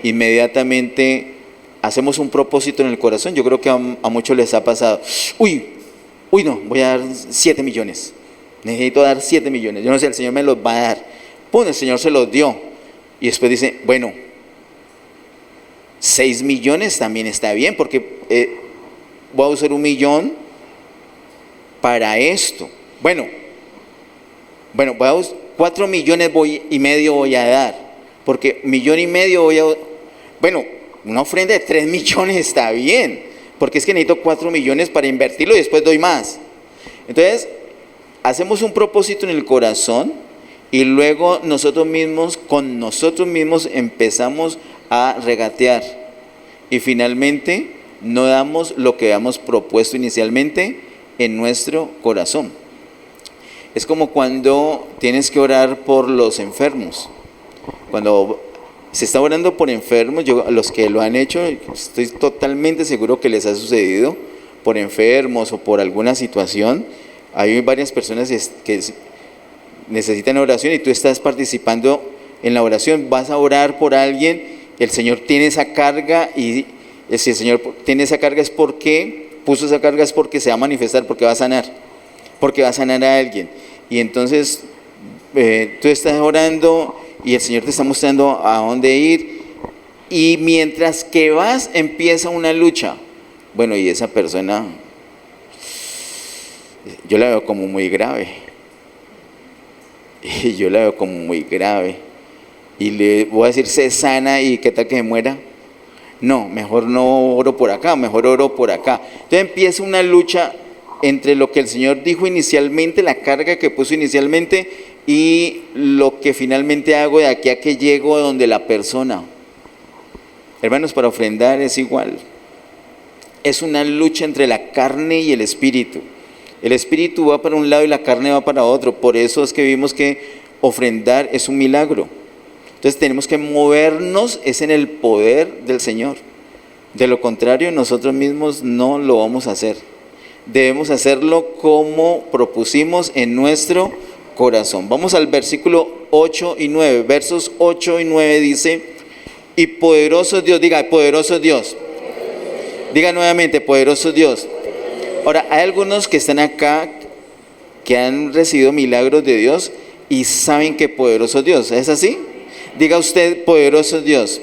inmediatamente hacemos un propósito en el corazón. Yo creo que a muchos les ha pasado. Uy, no, voy a dar 7 millones. Necesito dar 7 millones. Yo no sé, el Señor me los va a dar. Pum, el Señor se los dio. Y después dice, bueno, 6 millones también está bien, porque voy a usar 1 millón para esto. Bueno, voy a usar 4 millones y medio voy a dar, porque 1,5 millones voy a... Bueno, una ofrenda de 3 millones está bien, porque es que necesito 4 millones para invertirlo y después doy más. Entonces, hacemos un propósito en el corazón y luego con nosotros mismos empezamos a regatear. Y finalmente no damos lo que habíamos propuesto inicialmente en nuestro corazón. Es como cuando tienes que orar por los enfermos. Cuando se está orando por enfermos, a los que lo han hecho, estoy totalmente seguro que les ha sucedido, por enfermos o por alguna situación. Hay varias personas que necesitan oración y tú estás participando en la oración. Vas a orar por alguien, el Señor tiene esa carga, y si el Señor tiene esa carga es porque puso esa carga, es porque se va a manifestar, porque va a sanar a alguien. Y entonces tú estás orando y el Señor te está mostrando a dónde ir, y mientras que vas empieza una lucha. Bueno, y esa persona yo la veo como muy grave, y le voy a decir se sana, y qué tal que se muera. No, mejor no oro por acá, mejor oro por acá. Entonces empieza una lucha entre lo que el Señor dijo inicialmente, la carga que puso inicialmente, y lo que finalmente hago de aquí a que llego a donde la persona. Hermanos, para ofrendar es igual. Es una lucha entre la carne y el espíritu. El espíritu va para un lado y la carne va para otro. Por eso es que vimos que ofrendar es un milagro. Entonces tenemos que movernos, es en el poder del Señor. De lo contrario, nosotros mismos no lo vamos a hacer. Debemos hacerlo como propusimos en nuestro corazón. Vamos al versículo 8 y 9. Versos 8 y 9 dice: Y poderoso Dios, diga, poderoso Dios. Diga nuevamente, poderoso Dios. Ahora, hay algunos que están acá que han recibido milagros de Dios y saben que poderoso Dios. ¿Es así? Diga usted, poderoso Dios.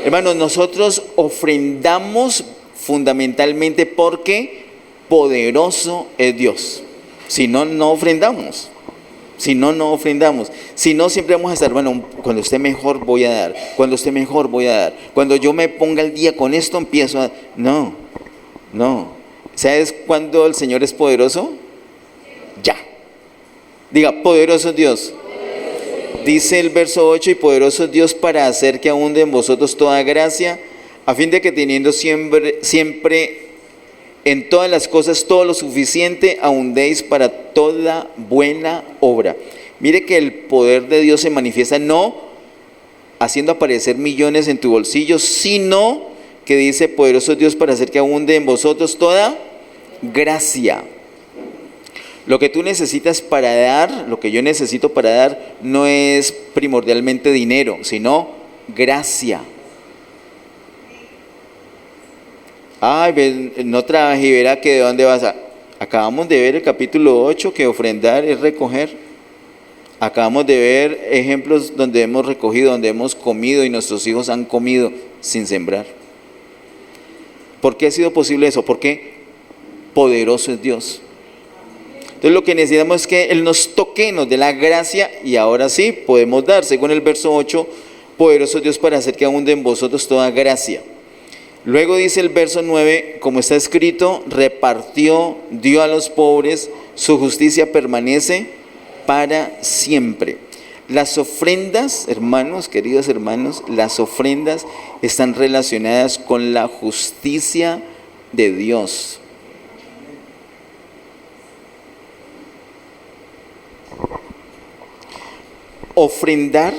Hermanos, nosotros ofrendamos fundamentalmente porque poderoso es Dios. Si no, no ofrendamos. Si no, no ofrendamos. Si no, siempre vamos a estar, bueno, cuando esté mejor voy a dar. Cuando esté mejor voy a dar. Cuando yo me ponga al día con esto empiezo a... No, no. ¿Sabes cuándo el Señor es poderoso? Ya. Diga, poderoso Dios. Dice el verso 8, y poderoso Dios para hacer que abunde en vosotros toda gracia, a fin de que teniendo siempre en todas las cosas todo lo suficiente, abundéis para toda buena obra. Mire que el poder de Dios se manifiesta no haciendo aparecer millones en tu bolsillo, sino que dice, poderoso Dios para hacer que abunde en vosotros toda gracia. Lo que tú necesitas para dar, lo que yo necesito para dar, no es primordialmente dinero, sino gracia. Ay, ven, no trabaje y verá que de dónde vas a... Acabamos de ver el capítulo 8, que ofrendar es recoger. Acabamos de ver ejemplos donde hemos recogido, donde hemos comido y nuestros hijos han comido sin sembrar. ¿Por qué ha sido posible eso? Porque poderoso es Dios. Entonces lo que necesitamos es que Él nos toque, nos dé la gracia y ahora sí podemos dar. Según el verso 8, poderoso Dios para hacer que abunde en vosotros toda gracia. Luego dice el verso 9, como está escrito, repartió, dio a los pobres, su justicia permanece para siempre. Las ofrendas, hermanos, queridos hermanos, las ofrendas están relacionadas con la justicia de Dios. Ofrendar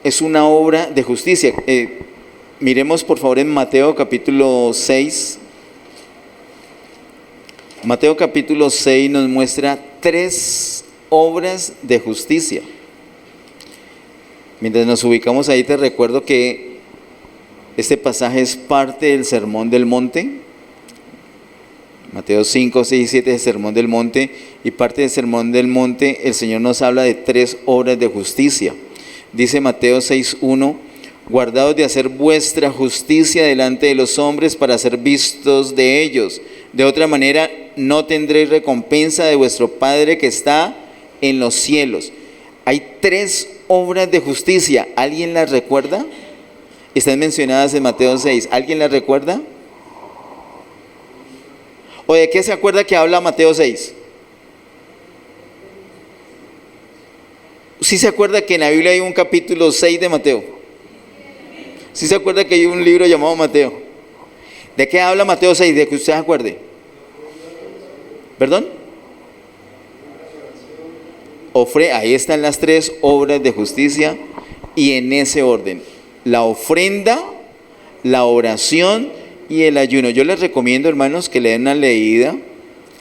es una obra de justicia. Miremos por favor en Mateo capítulo 6. Mateo capítulo 6 nos muestra 3 obras de justicia. Mientras nos ubicamos ahí, te recuerdo que este pasaje es parte del Sermón del Monte. Mateo 5, 6 y 7 es el Sermón del Monte, y parte del Sermón del Monte el Señor nos habla de 3 obras de justicia. Dice Mateo 6, 1, guardaos de hacer vuestra justicia delante de los hombres para ser vistos de ellos. De otra manera no tendréis recompensa de vuestro Padre que está en los cielos. Hay 3 obras de justicia. ¿Alguien las recuerda? Están mencionadas en Mateo 6. ¿Alguien las recuerda? ¿O de qué se acuerda que habla Mateo 6? ¿Sí se acuerda que en la Biblia hay un capítulo 6 de Mateo? ¿Sí se acuerda que hay un libro llamado Mateo? ¿De qué habla Mateo 6? De que usted se acuerde. ¿Perdón? Ahí están las 3 obras de justicia y en ese orden. La ofrenda, la oración y el ayuno. Yo les recomiendo, hermanos, que le den una leída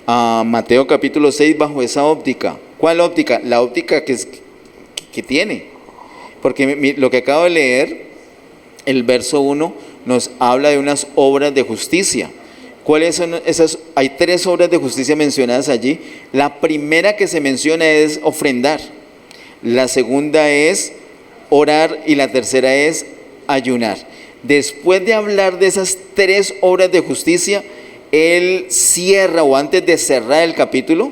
a Mateo capítulo 6 bajo esa óptica. ¿Cuál óptica? La óptica que tiene. Porque lo que acabo de leer, el verso 1, nos habla de unas obras de justicia. ¿Cuáles son esas? Hay 3 obras de justicia mencionadas allí. La primera que se menciona es ofrendar. La segunda es orar y la tercera es ayunar. Después de hablar de esas 3 obras de justicia, Él cierra, o antes de cerrar el capítulo,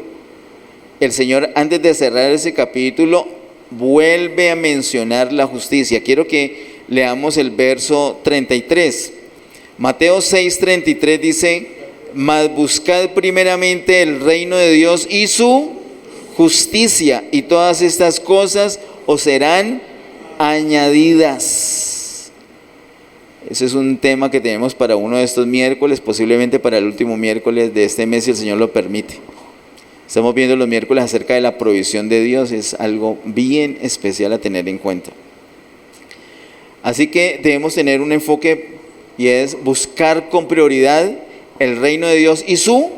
el Señor antes de cerrar ese capítulo vuelve a mencionar la justicia. Quiero que leamos el verso 33. Mateo 6:33 dice, mas buscad primeramente el reino de Dios y su justicia, y todas estas cosas os serán añadidas. Ese es un tema que tenemos para uno de estos miércoles, posiblemente para el último miércoles de este mes, si el Señor lo permite. Estamos viendo los miércoles acerca de la provisión de Dios, es algo bien especial a tener en cuenta. Así que debemos tener un enfoque y es buscar con prioridad el reino de Dios y su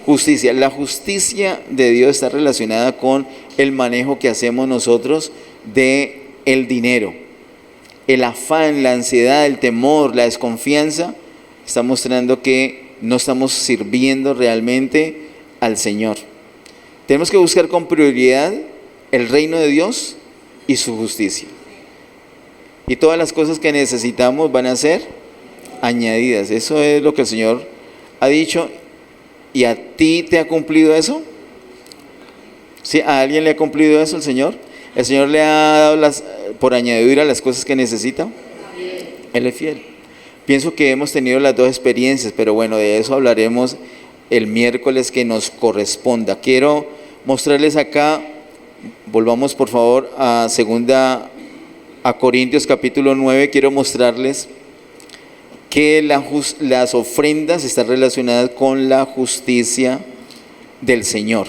justicia. La justicia de Dios está relacionada con el manejo que hacemos nosotros de el dinero. el afán, la ansiedad, el temor, la desconfianza, está mostrando que no estamos sirviendo realmente al Señor. Tenemos que buscar con prioridad el reino de Dios y su justicia. Y todas las cosas que necesitamos van a ser añadidas. Eso es lo que el Señor ha dicho. ¿Y a ti te ha cumplido eso? ¿Sí? ¿A alguien le ha cumplido eso el Señor? ¿El Señor le ha dado por añadidura las cosas que necesita? Él es fiel. Pienso que hemos tenido las dos experiencias, pero bueno, de eso hablaremos el miércoles que nos corresponda. Quiero mostrarles acá, volvamos por favor a Corintios capítulo 9, quiero mostrarles que las ofrendas están relacionadas con la justicia del Señor.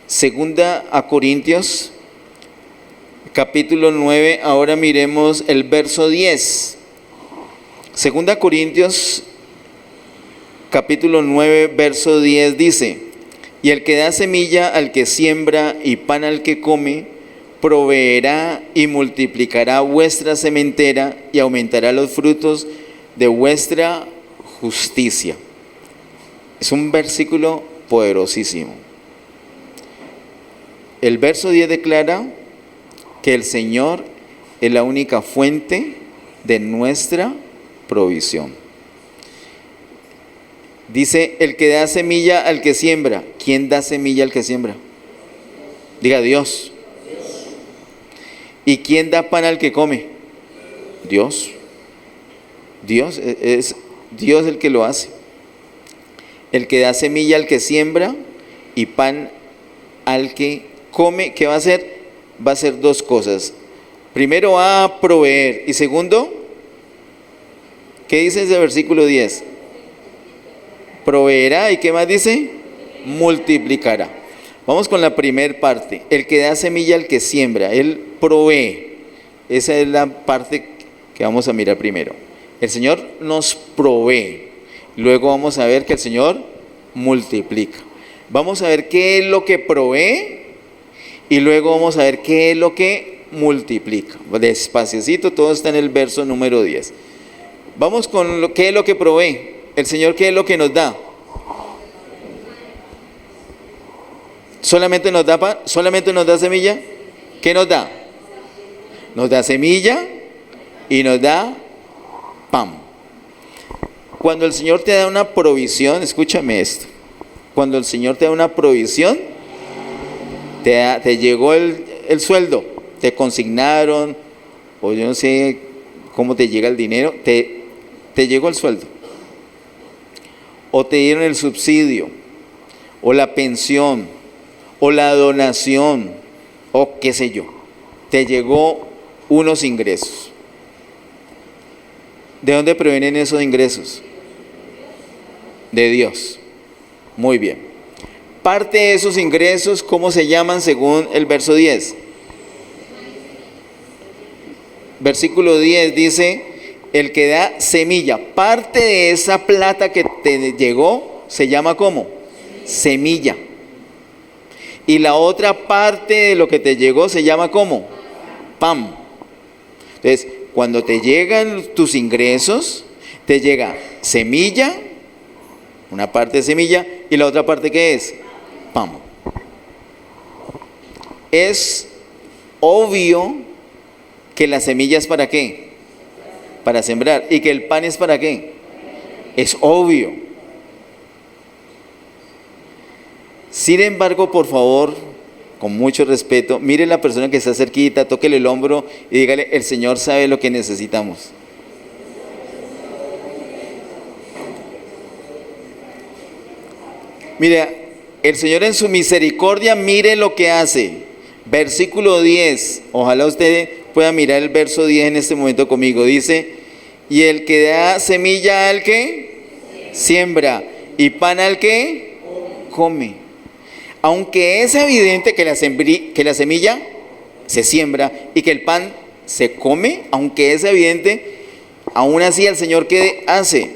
Segunda a Corintios capítulo 9, ahora miremos el verso 10. Segunda a Corintios capítulo 9, verso 10 dice: y el que da semilla al que siembra y pan al que come, proveerá y multiplicará vuestra sementera y aumentará los frutos de vuestra justicia. Es un versículo poderosísimo. El verso 10 declara que el Señor es la única fuente de nuestra provisión. Dice, el que da semilla al que siembra. ¿Quién da semilla al que siembra? Diga, Dios. ¿Y quién da pan al que come? Dios. Dios es Dios el que lo hace. El que da semilla al que siembra y pan al que come. ¿Qué va a hacer? Va a hacer dos cosas. Primero, va a proveer. Y segundo, ¿qué dice ese versículo 10? Proveerá. ¿Y qué más dice? Multiplicará. Vamos con la primera parte. El que da semilla al que siembra, Él provee. Esa es la parte que vamos a mirar primero. El Señor nos provee. Luego vamos a ver que el Señor multiplica. Vamos a ver qué es lo que provee y luego vamos a ver qué es lo que multiplica. Despaciecito, todo está en el verso número 10. Vamos con qué es lo que provee. El Señor, ¿qué es lo que nos da? ¿Solamente nos da pan? ¿Solamente nos da semilla? ¿Qué nos da? Nos da semilla y nos da pan. Cuando el Señor te da una provisión, escúchame esto. Cuando el Señor te da una provisión, te llegó el sueldo, te consignaron, o yo no sé cómo te llega el dinero, te llegó el sueldo. O te dieron el subsidio, o la pensión, o la donación, o qué sé yo. Te llegó unos ingresos. ¿De dónde provienen esos ingresos? De Dios. Muy bien. Parte de esos ingresos, ¿cómo se llaman según el verso 10? Versículo 10 dice, el que da semilla. Parte de esa plata que te llegó se llama ¿cómo? Semilla. Y la otra parte de lo que te llegó se llama ¿cómo? Pan. Entonces, cuando te llegan tus ingresos, te llega semilla, una parte de semilla, y la otra parte ¿qué es? Pan. Es obvio que la semilla es ¿para qué? Para sembrar. ¿Y que el pan es para qué? Es obvio. Sin embargo, por favor, con mucho respeto, mire a la persona que está cerquita, tóquele el hombro y dígale, el Señor sabe lo que necesitamos. Mire, el Señor en su misericordia, mire lo que hace. Versículo 10, ojalá usted pueda mirar el verso 10 en este momento conmigo. Dice, y el que da semilla al que siembra y pan al que come. Aunque es evidente que la semilla se siembra y que el pan se come, aunque es evidente, aún así el Señor, ¿qué hace?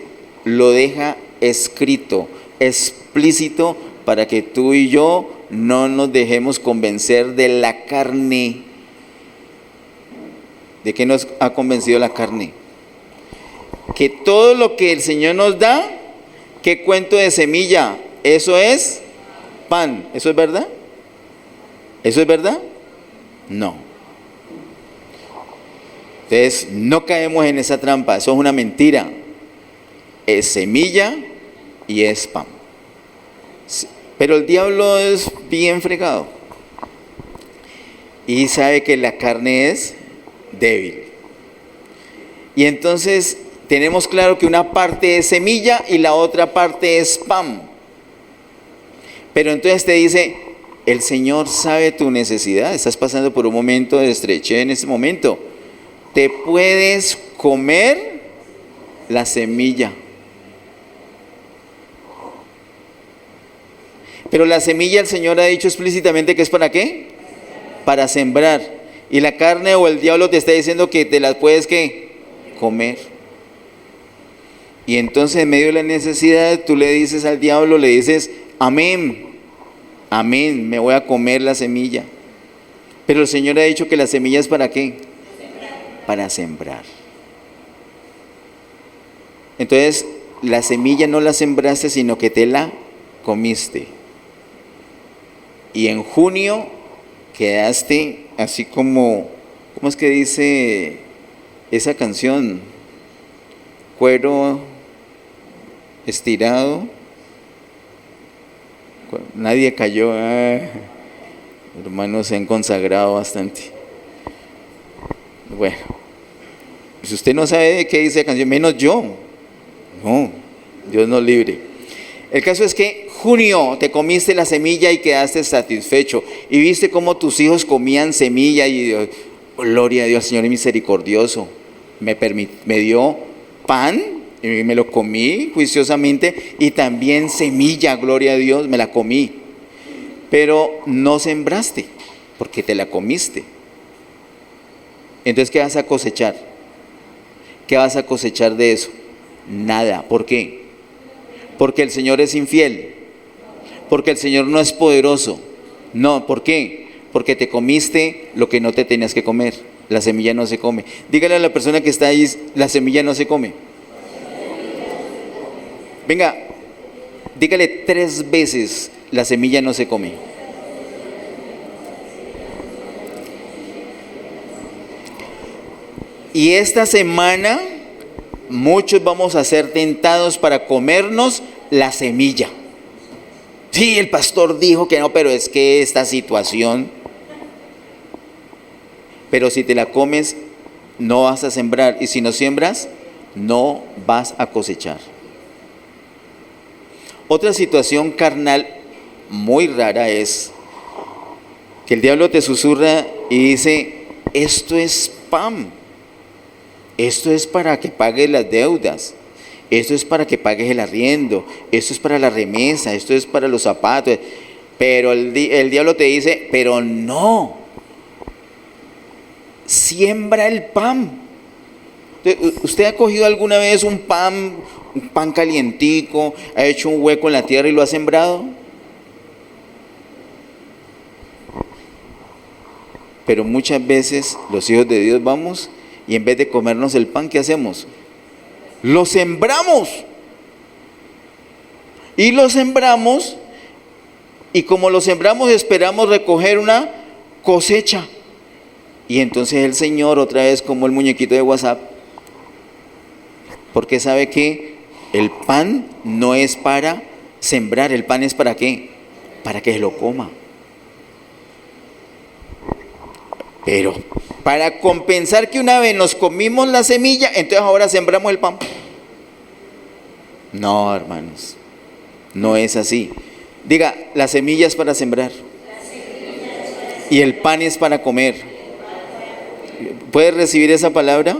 Lo deja escrito, explícito, para que tú y yo no nos dejemos convencer de la carne. ¿De qué nos ha convencido la carne? Que todo lo que el Señor nos da, ¿qué cuento de semilla? Eso es pan. ¿Eso es verdad? ¿Eso es verdad? No. Entonces, no caemos en esa trampa. Eso es una mentira. Es semilla y es pan. Pero el diablo es bien fregado. Y sabe que la carne es débil. Y entonces tenemos claro que una parte es semilla y la otra parte es pan. Pero entonces te dice, el Señor sabe tu necesidad. Estás pasando por un momento de estrechez en este momento. Te puedes comer la semilla. Pero la semilla el Señor ha dicho explícitamente que es ¿para qué? Para sembrar. Y la carne o el diablo te está diciendo que te las puedes ¿qué? Comer. Y entonces en medio de la necesidad tú le dices al diablo, le dices, amén, amén, me voy a comer la semilla. Pero el Señor ha dicho que la semilla es ¿para qué? Para sembrar. Entonces la semilla no la sembraste, sino que te la comiste. Y en junio quedaste así como, ¿cómo es que dice esa canción? Cuero estirado, nadie cayó. Hermanos, se han consagrado bastante. Bueno, si usted no sabe de qué dice la canción, menos yo. No, Dios nos libre. El caso es que junio te comiste la semilla y quedaste satisfecho. Y viste cómo tus hijos comían semilla y gloria a Dios, Señor es misericordioso. Me dio pan y me lo comí juiciosamente y también semilla, gloria a Dios, me la comí. Pero no sembraste porque te la comiste. Entonces, ¿qué vas a cosechar? ¿Qué vas a cosechar de eso? Nada. ¿Por qué? Porque el Señor es infiel. Porque el Señor no es poderoso. No, ¿por qué? Porque te comiste lo que no te tenías que comer. La semilla no se come. Dígale a la persona que está ahí, la semilla no se come. Venga, dígale 3 veces, la semilla no se come. Y esta semana muchos vamos a ser tentados para comernos la semilla. Sí, el pastor dijo que no, pero es que esta situación. Pero si te la comes, no vas a sembrar. Y si no siembras, no vas a cosechar. Otra situación carnal muy rara es que el diablo te susurra y dice, esto es pan. Esto es para que pagues las deudas. Esto es para que pagues el arriendo. Esto es para la remesa. Esto es para los zapatos. Pero el diablo te dice, pero no. Siembra el pan. ¿Usted ha cogido alguna vez un pan calientico, ha hecho un hueco en la tierra y lo ha sembrado? Pero muchas veces los hijos de Dios vamos y en vez de comernos el pan, ¿qué hacemos? Lo sembramos. Y lo sembramos, y como lo sembramos esperamos recoger una cosecha. Y entonces el Señor otra vez como el muñequito de WhatsApp, porque sabe que el pan no es para sembrar, el pan es para ¿qué? Para que se lo coma. Pero para compensar que una vez nos comimos la semilla, entonces ahora sembramos el pan. No, hermanos, no es así. Diga, la semilla es para sembrar y el pan es para comer. ¿Puedes recibir esa palabra?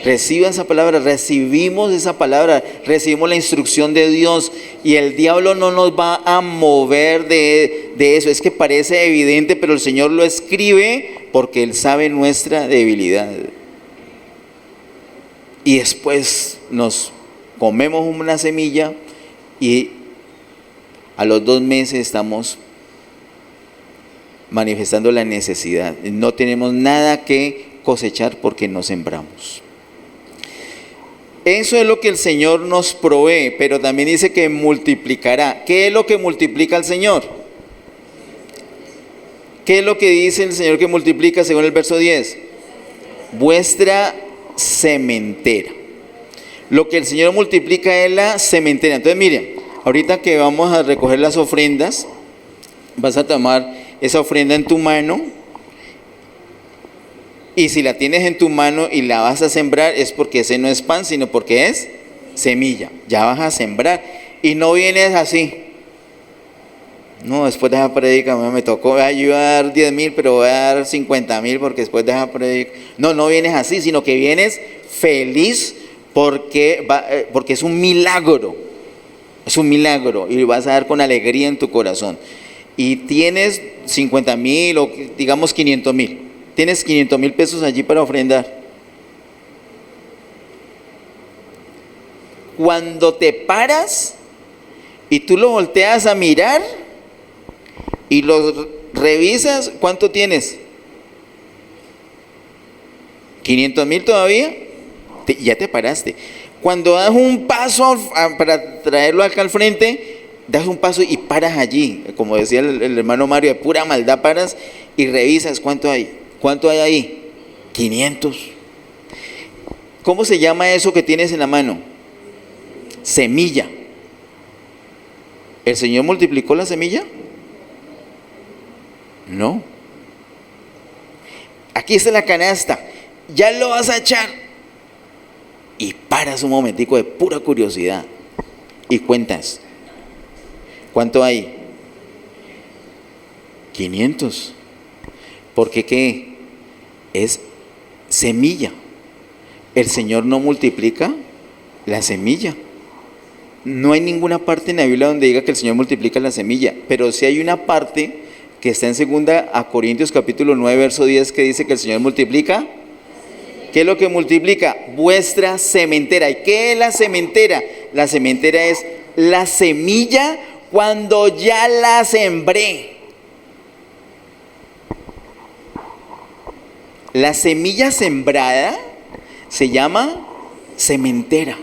Reciban esa palabra, recibimos esa palabra, recibimos la instrucción de Dios y el diablo no nos va a mover de eso. Es que parece evidente, pero el Señor lo escribe porque Él sabe nuestra debilidad. Y después nos comemos una semilla y a los 2 meses estamos manifestando la necesidad. No tenemos nada que cosechar porque no sembramos. Eso es lo que el Señor nos provee, pero también dice que multiplicará. ¿Qué es lo que multiplica el Señor? ¿Qué es lo que dice el Señor que multiplica según el verso 10? Vuestra sementera. Lo que el Señor multiplica es la sementera. Entonces miren, ahorita que vamos a recoger las ofrendas, vas a tomar esa ofrenda en tu mano, y si la tienes en tu mano y la vas a sembrar, es porque ese no es pan, sino porque es semilla. Ya vas a sembrar. Y no vienes así. No, después de esa predica me tocó, yo iba a dar 10,000, pero voy a dar 50,000 porque después de esa predica. No vienes así, sino que vienes feliz porque es un milagro. Es un milagro y vas a dar con alegría en tu corazón. Y tienes 50,000 o digamos 500,000. Tienes 500,000 pesos allí para ofrendar. Cuando te paras y tú lo volteas a mirar y lo revisas, ¿cuánto tienes? 500,000 todavía. Ya te paraste. Cuando das un paso para traerlo acá al frente, das un paso y paras allí. Como decía el hermano Mario, de pura maldad paras y revisas cuánto hay. ¿Cuánto hay ahí? 500. ¿Cómo se llama eso que tienes en la mano? Semilla. ¿El Señor multiplicó la semilla? No. Aquí está la canasta. Ya lo vas a echar. Y paras un momentico de pura curiosidad. Y cuentas. ¿Cuánto hay? 500. Porque ¿qué? Es semilla. El Señor no multiplica la semilla. No hay ninguna parte en la Biblia donde diga que el Señor multiplica la semilla, pero sí hay una parte que está en 2 Corintios capítulo 9 verso 10 que dice que el Señor multiplica. ¿Qué es lo que multiplica? Vuestra sementera. ¿Y qué es la sementera? La sementera es la semilla cuando ya la sembré. La semilla sembrada se llama sementera.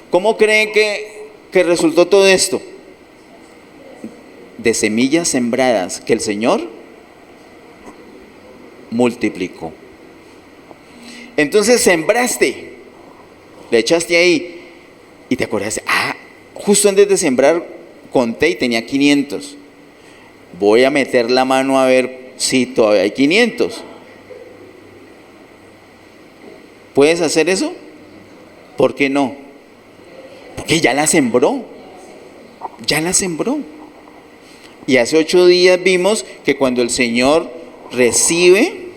¿Cómo creen que resultó todo esto? De semillas sembradas que el Señor multiplicó. Entonces sembraste, le echaste ahí y te acordaste, justo antes de sembrar conté y tenía 500. Voy a meter la mano a ver si todavía hay 500. ¿Puedes hacer eso? ¿Por qué no? Porque ya la sembró. Ya la sembró. Y hace 8 días vimos que cuando el Señor recibe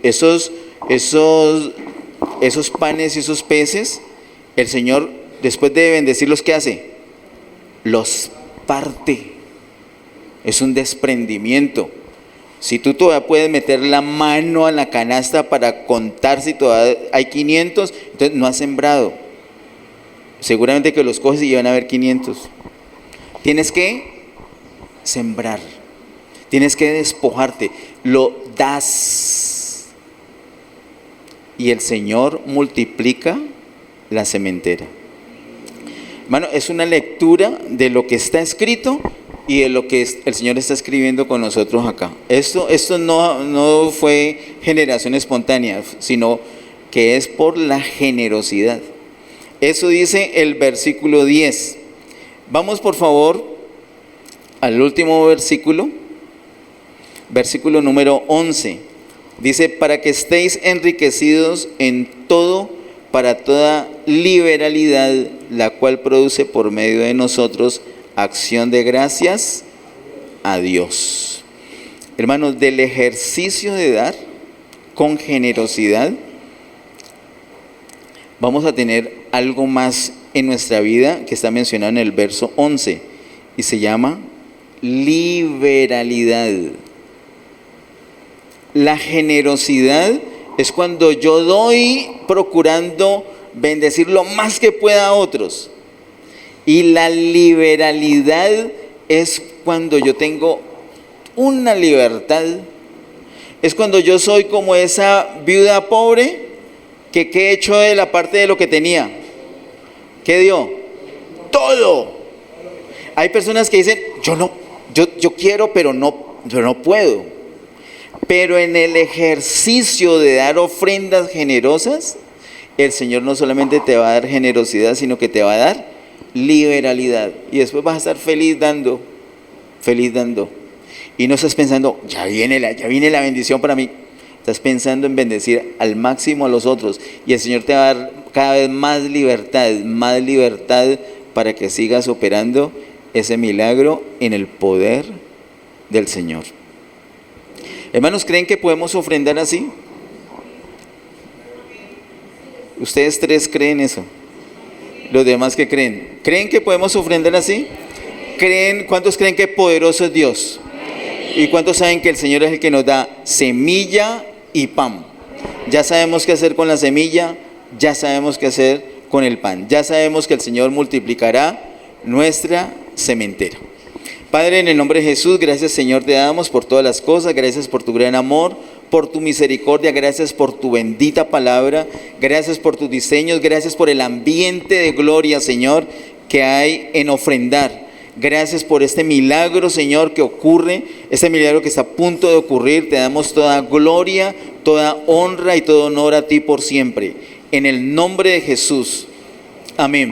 esos panes y esos peces, el Señor, después de bendecirlos, ¿qué hace? Los parte. Es un desprendimiento. Si tú todavía puedes meter la mano a la canasta para contar si todavía hay 500, entonces no has sembrado. Seguramente que los coges y van a haber 500. Tienes que sembrar. Tienes que despojarte. Lo das. Y el Señor multiplica la sementera. Hermano, es una lectura de lo que está escrito y de lo que el Señor está escribiendo con nosotros acá. Esto no fue generación espontánea, sino que es por la generosidad. Eso dice el versículo 10. Vamos por favor al último versículo, versículo número 11. Dice, para que estéis enriquecidos en todo, para toda liberalidad, la cual produce por medio de nosotros acción de gracias a Dios. Hermanos, del ejercicio de dar con generosidad, vamos a tener algo más en nuestra vida que está mencionado en el verso 11 y se llama liberalidad. La generosidad es cuando yo doy procurando bendecir lo más que pueda a otros. Y la liberalidad es cuando yo tengo una libertad Es cuando yo soy como esa viuda pobre que ¿qué echó de la parte de lo que tenía? ¿Qué dio? Todo. Hay personas que dicen, yo quiero, pero no puedo. Pero en el ejercicio de dar ofrendas generosas, el Señor no solamente te va a dar generosidad, sino que te va a dar liberalidad. Y después vas a estar feliz dando. Y no estás pensando, ya viene la bendición para mí. Estás pensando en bendecir al máximo a los otros. Y el Señor te va a dar cada vez más libertad para que sigas operando ese milagro en el poder del Señor. Hermanos, ¿creen que podemos ofrendar así? ¿Ustedes tres creen eso? ¿Los demás qué creen? ¿Creen que podemos ofrendar así? ¿Cuántos creen que poderoso es Dios? ¿Y cuántos saben que el Señor es el que nos da semilla y pan? Ya sabemos qué hacer con la semilla, ya sabemos qué hacer con el pan. Ya sabemos que el Señor multiplicará nuestra sementera. Padre, en el nombre de Jesús, gracias Señor te damos por todas las cosas, gracias por tu gran amor, por tu misericordia, gracias por tu bendita palabra, gracias por tus diseños, gracias por el ambiente de gloria, Señor, que hay en ofrendar. Gracias por este milagro, Señor, que ocurre, este milagro que está a punto de ocurrir. Te damos toda gloria, toda honra y todo honor a ti por siempre. En el nombre de Jesús. Amén.